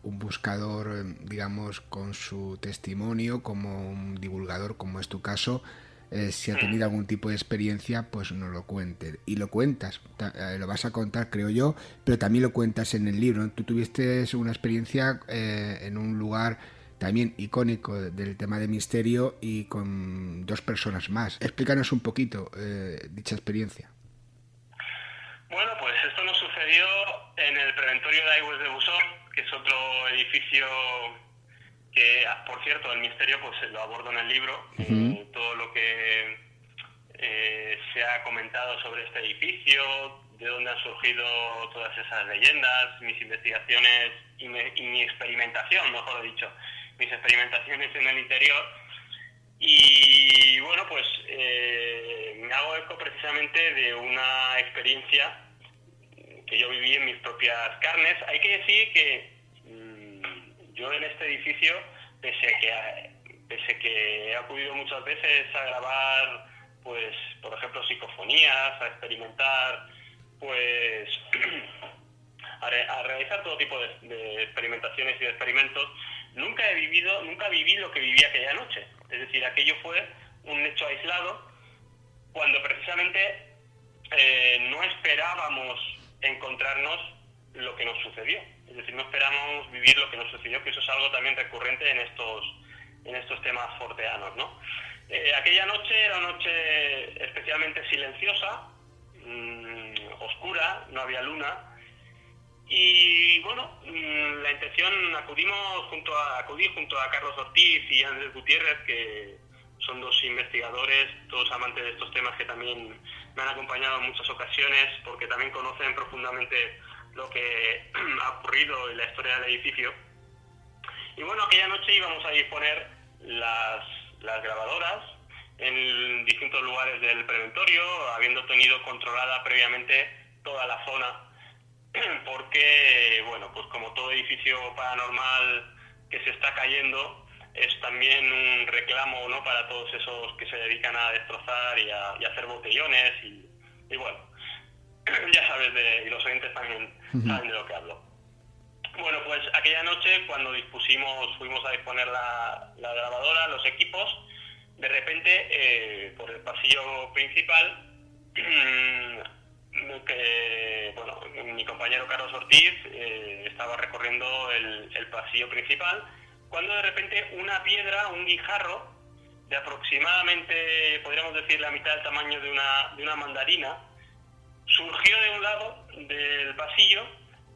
un buscador, digamos, con su testimonio, como un divulgador, como es tu caso, si ha tenido algún tipo de experiencia, pues nos lo cuente. Y lo cuentas, lo vas a contar, creo yo, pero también lo cuentas en el libro, ¿no? Tú tuviste una experiencia en un lugar también icónico del tema de misterio y con 2 personas más. Explícanos un poquito dicha experiencia. Bueno, pues esto nos sucedió en el preventorio de Aigües de Busón, que es otro edificio que, por cierto, el misterio pues lo abordo en el libro. Todo lo que se ha comentado sobre este edificio, de dónde han surgido todas esas leyendas, mis investigaciones y mi experimentación, mejor dicho, mis experimentaciones en el interior. Y bueno, pues me hago eco precisamente de una experiencia que yo viví en mis propias carnes. Hay que decir que yo en este edificio, pese a que he acudido muchas veces a grabar, pues, por ejemplo, psicofonías, a experimentar, pues, a realizar todo tipo de experimentaciones y de experimentos, nunca viví lo que viví aquella noche. Es decir, aquello fue un hecho aislado cuando precisamente no esperábamos encontrarnos lo que nos sucedió. Es decir, no esperábamos vivir lo que nos sucedió, que eso es algo también recurrente en estos temas forteanos, ¿no? Aquella noche era una noche especialmente silenciosa, oscura, no había luna. Y bueno, la intención, acudí junto a Carlos Ortiz y Andrés Gutiérrez, que son 2 investigadores, todos amantes de estos temas, que también me han acompañado en muchas ocasiones porque también conocen profundamente lo que ha ocurrido en la historia del edificio. Y bueno, aquella noche íbamos a disponer las grabadoras en distintos lugares del preventorio, habiendo tenido controlada previamente toda la zona, porque, bueno, pues como todo edificio paranormal que se está cayendo, es también un reclamo, ¿no?, para todos esos que se dedican a destrozar y a hacer botellones y bueno, ya sabes, y los oyentes también saben de lo que hablo. Bueno, pues aquella noche cuando fuimos a disponer la grabadora, los equipos, de repente por el pasillo principal, mi compañero Carlos Ortiz estaba recorriendo el pasillo principal, cuando de repente una piedra, un guijarro, de aproximadamente, podríamos decir, la mitad del tamaño de una mandarina, surgió de un lado del pasillo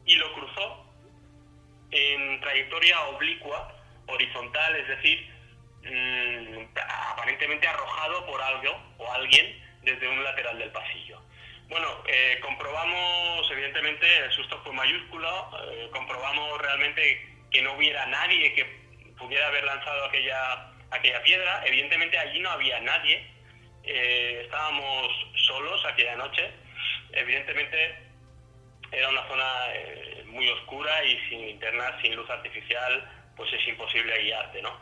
y lo cruzó en trayectoria oblicua, horizontal, es decir, aparentemente arrojado por algo o alguien desde un lateral del pasillo. Bueno, comprobamos, evidentemente, el susto fue mayúsculo, comprobamos realmente que no hubiera nadie que pudiera haber lanzado aquella piedra. Evidentemente allí no había nadie, estábamos solos aquella noche. Evidentemente era una zona muy oscura y sin linternas, sin luz artificial, pues es imposible guiarte, ¿no?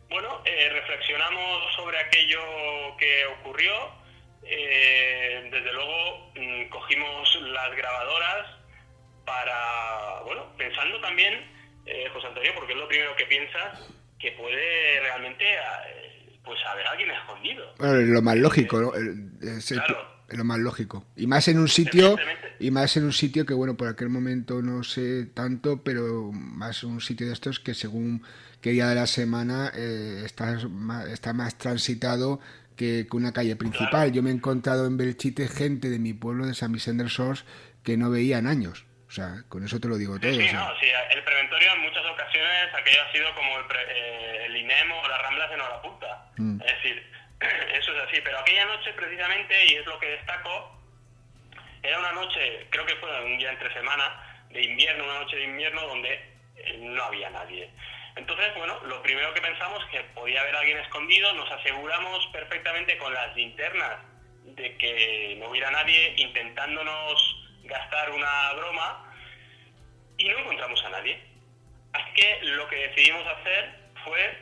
Bueno, reflexionamos sobre aquello que ocurrió. Desde luego cogimos las grabadoras pensando también, José Antonio, porque es lo primero que piensas, que puede realmente pues haber alguien escondido. Bueno, es lo más lógico, ¿no? Claro. Es lo más lógico. Y más en un sitio que, bueno, por aquel momento no sé tanto, pero más un sitio de estos que según qué día de la semana está más transitado que una calle principal. Claro. Yo me he encontrado en Belchite gente de mi pueblo de San Vicente del Sors que no veían años. O sea, con eso te lo digo todo. Sí, o sea. no, sí, el preventorio en muchas ocasiones aquello ha sido como el INEM o las Ramblas en Hora-Punta. Es decir, eso es así. Pero aquella noche precisamente, y es lo que destaco, era una noche, creo que fue un día entre semana, de invierno, una noche de invierno donde no había nadie. Entonces, bueno, lo primero que pensamos es que podía haber alguien escondido, nos aseguramos perfectamente con las linternas de que no hubiera nadie intentándonos gastar una broma y no encontramos a nadie. Así que lo que decidimos hacer fue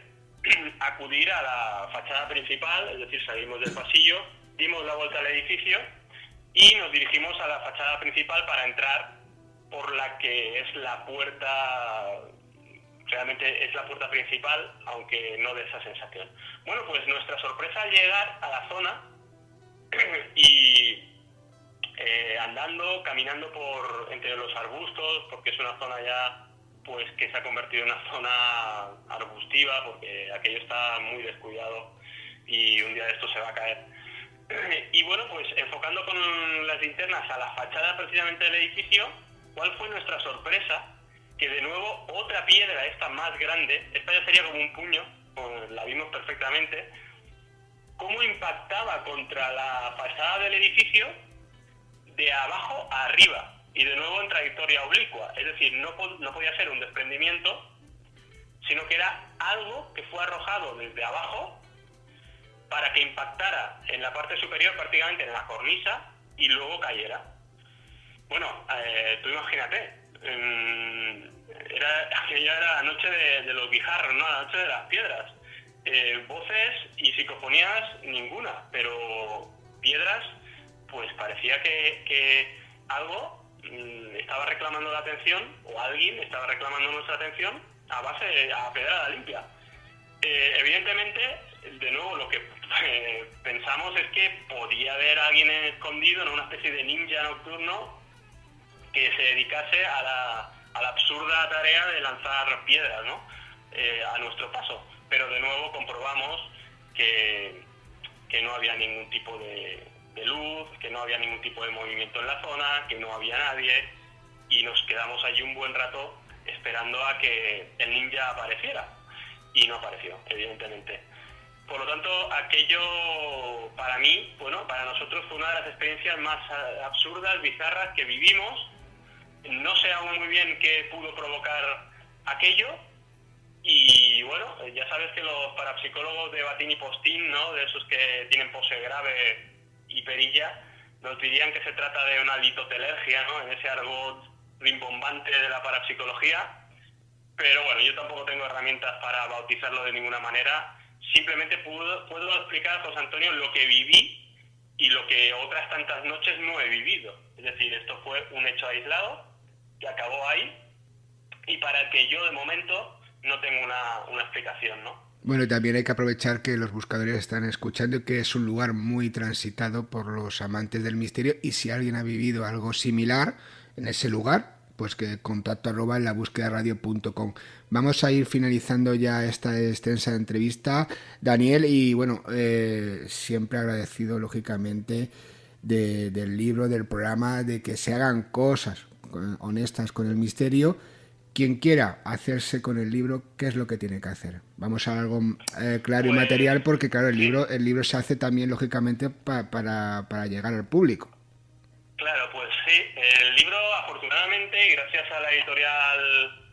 acudir a la fachada principal, es decir, salimos del pasillo, dimos la vuelta al edificio y nos dirigimos a la fachada principal para entrar por la que es la puerta, realmente es la puerta principal, aunque no de esa sensación. Bueno, pues nuestra sorpresa al llegar a la zona y andando, caminando entre los arbustos, porque es una zona ya pues que se ha convertido en una zona arbustiva, porque aquello está muy descuidado y un día de esto se va a caer. Y bueno, pues enfocando con las linternas a la fachada precisamente del edificio, ¿cuál fue nuestra sorpresa? Que de nuevo otra piedra, esta más grande, esta ya sería como un puño, la vimos perfectamente, cómo impactaba contra la fachada del edificio de abajo a arriba y de nuevo en trayectoria oblicua, es decir, no podía ser un desprendimiento, sino que era algo que fue arrojado desde abajo para que impactara en la parte superior, prácticamente en la cornisa, y luego cayera. Bueno, tú imagínate, aquella era la noche de los guijarros, ¿no? La noche de las piedras. Voces y psicofonías ninguna, pero piedras, pues parecía que algo estaba reclamando la atención, o alguien estaba reclamando nuestra atención a pedrada limpia. Evidentemente, de nuevo, lo que pensamos es que podía haber alguien escondido, ¿no? Una especie de ninja nocturno que se dedicase a la absurda tarea de lanzar piedras, ¿no? A nuestro paso. Pero de nuevo comprobamos que no había ningún tipo de luz, que no había ningún tipo de movimiento en la zona, que no había nadie, y nos quedamos allí un buen rato esperando a que el ninja apareciera, y no apareció, evidentemente. Por lo tanto, aquello para mí, bueno, para nosotros fue una de las experiencias más absurdas, bizarras que vivimos. No sé aún muy bien qué pudo provocar aquello, y bueno, ya sabes que los parapsicólogos de Batín y Postín, ¿no?, de esos que tienen pose grave y perilla, nos dirían que se trata de una litotelergia, ¿no?, en ese argot rimbombante de la parapsicología. pero bueno, yo tampoco tengo herramientas para bautizarlo de ninguna manera. Simplemente puedo explicar, José Antonio, lo que viví y lo que otras tantas noches no he vivido. Es decir, esto fue un hecho aislado que acabó ahí y para el que yo de momento no tengo una explicación, ¿no? Bueno, también hay que aprovechar que los buscadores están escuchando y que es un lugar muy transitado por los amantes del misterio, y si alguien ha vivido algo similar en ese lugar, pues que contacto@labúsquedaradio.com. Vamos a ir finalizando ya esta extensa entrevista, Daniel, y bueno, siempre agradecido lógicamente del libro, del programa, de que se hagan cosas honestas con el misterio. Quien quiera hacerse con el libro, ¿qué es lo que tiene que hacer? Vamos a algo claro y material, porque claro, el libro se hace también lógicamente para llegar al público. Claro, pues sí, el libro afortunadamente, y gracias a la editorial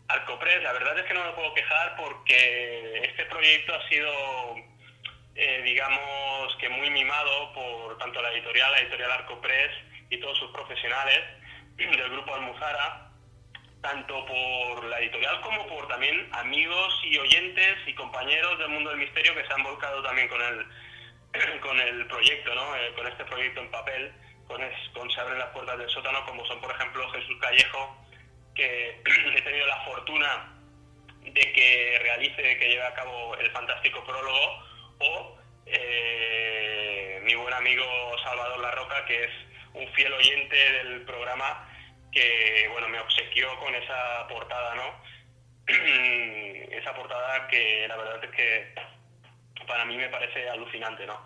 Arcopress, la verdad es que no me puedo quejar porque este proyecto ha sido, digamos que muy mimado por tanto la editorial Arcopress y todos sus profesionales del grupo Almuzara, tanto por la editorial como por también amigos y oyentes y compañeros del mundo del misterio que se han volcado también con el proyecto, ¿no? Con este proyecto en papel, con Se abren las puertas del sótano, como son por ejemplo Jesús Callejo, que he tenido la fortuna de que lleve a cabo el fantástico prólogo, o mi buen amigo Salvador Larroca, que es un fiel oyente del programa, que bueno, me obsequió con esa portada, ¿no? Esa portada que la verdad es que para mí me parece alucinante, ¿no?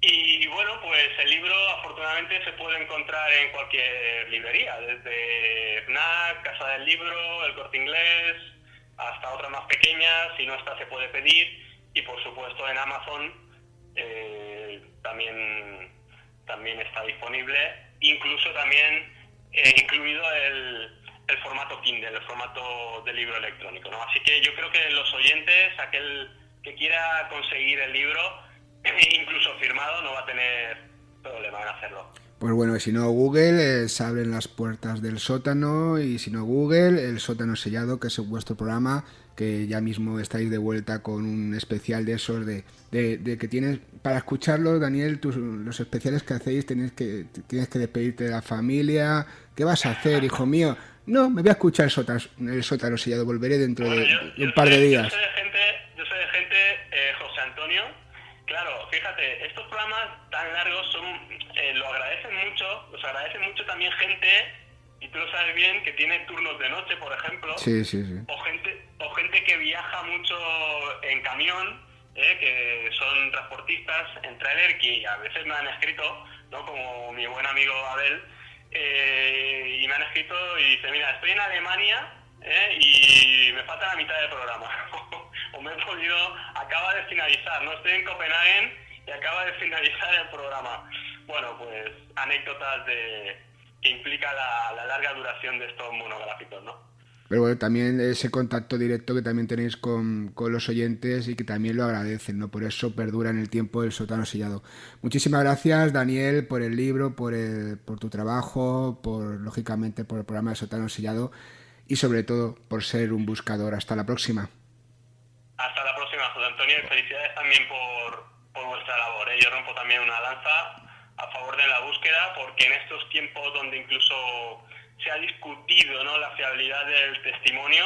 Y bueno, pues el libro afortunadamente se puede encontrar en cualquier librería, desde FNAC, Casa del Libro, El Corte Inglés, hasta otras más pequeñas. Si no está, se puede pedir, y por supuesto en Amazon también está disponible, incluso también incluido el formato Kindle, el formato de libro electrónico, ¿no? Así que yo creo que los oyentes, aquel que quiera conseguir el libro, incluso firmado, no va a tener problema en hacerlo. Pues bueno, si no Google, se abren las puertas del sótano, y si no Google, el sótano sellado, que es vuestro programa, que ya mismo estáis de vuelta con un especial de esos de que tienes para escucharlo, Daniel, los especiales que hacéis, tienes que despedirte de la familia. ¿Qué vas a hacer, hijo mío? No, me voy a escuchar el sótano sellado, volveré dentro de un par de días. Yo soy de gente, José Antonio. Claro, fíjate, estos programas tan largos lo agradecen mucho también gente, y tú lo sabes bien, que tiene turnos de noche, por ejemplo. Sí. O gente que viaja mucho en camión, que son transportistas en tráiler, que a veces me han escrito, ¿no? Como mi buen amigo Abel, y me han escrito y dice, mira, estoy en Alemania, y me falta la mitad del programa. O acaba de finalizar, ¿no? Estoy en Copenhague y acaba de finalizar el programa. Bueno, pues anécdotas que implica la larga duración de estos monográficos, ¿no? Pero bueno, también ese contacto directo que también tenéis con los oyentes, y que también lo agradecen, ¿no? Por eso perdura en el tiempo el sótano sellado. Muchísimas gracias, Daniel, por el libro, por tu trabajo, lógicamente por el programa del sótano sellado, y sobre todo por ser un buscador. Hasta la próxima. Hasta la próxima, José Antonio, y felicidades también por vuestra labor, ¿eh? Yo rompo también una lanza a favor de la búsqueda, porque en estos tiempos donde incluso se ha discutido, ¿no?, la fiabilidad del testimonio,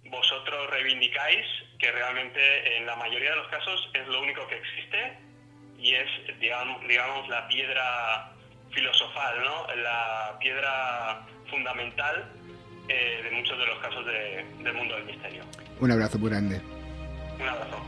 vosotros reivindicáis que realmente en la mayoría de los casos es lo único que existe, y es, digamos, la piedra filosofal, ¿no?, la piedra fundamental de muchos de los casos del mundo del misterio. Un abrazo muy grande. Un abrazo.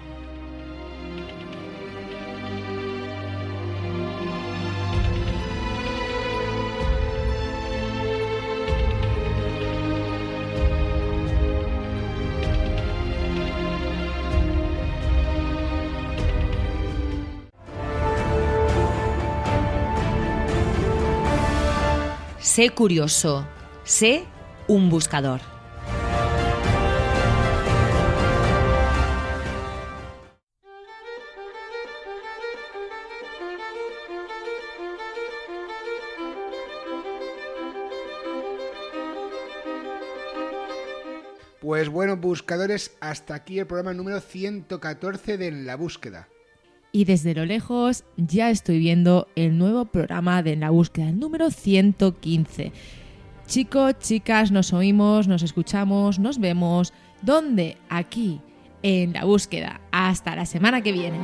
Sé curioso, sé un buscador. Pues bueno, buscadores, hasta aquí el programa número 114 de En la Búsqueda. Y desde lo lejos ya estoy viendo el nuevo programa de En la Búsqueda, el número 115. Chicos, chicas, nos oímos, nos escuchamos, nos vemos. ¿Dónde? Aquí, en La Búsqueda. Hasta la semana que viene.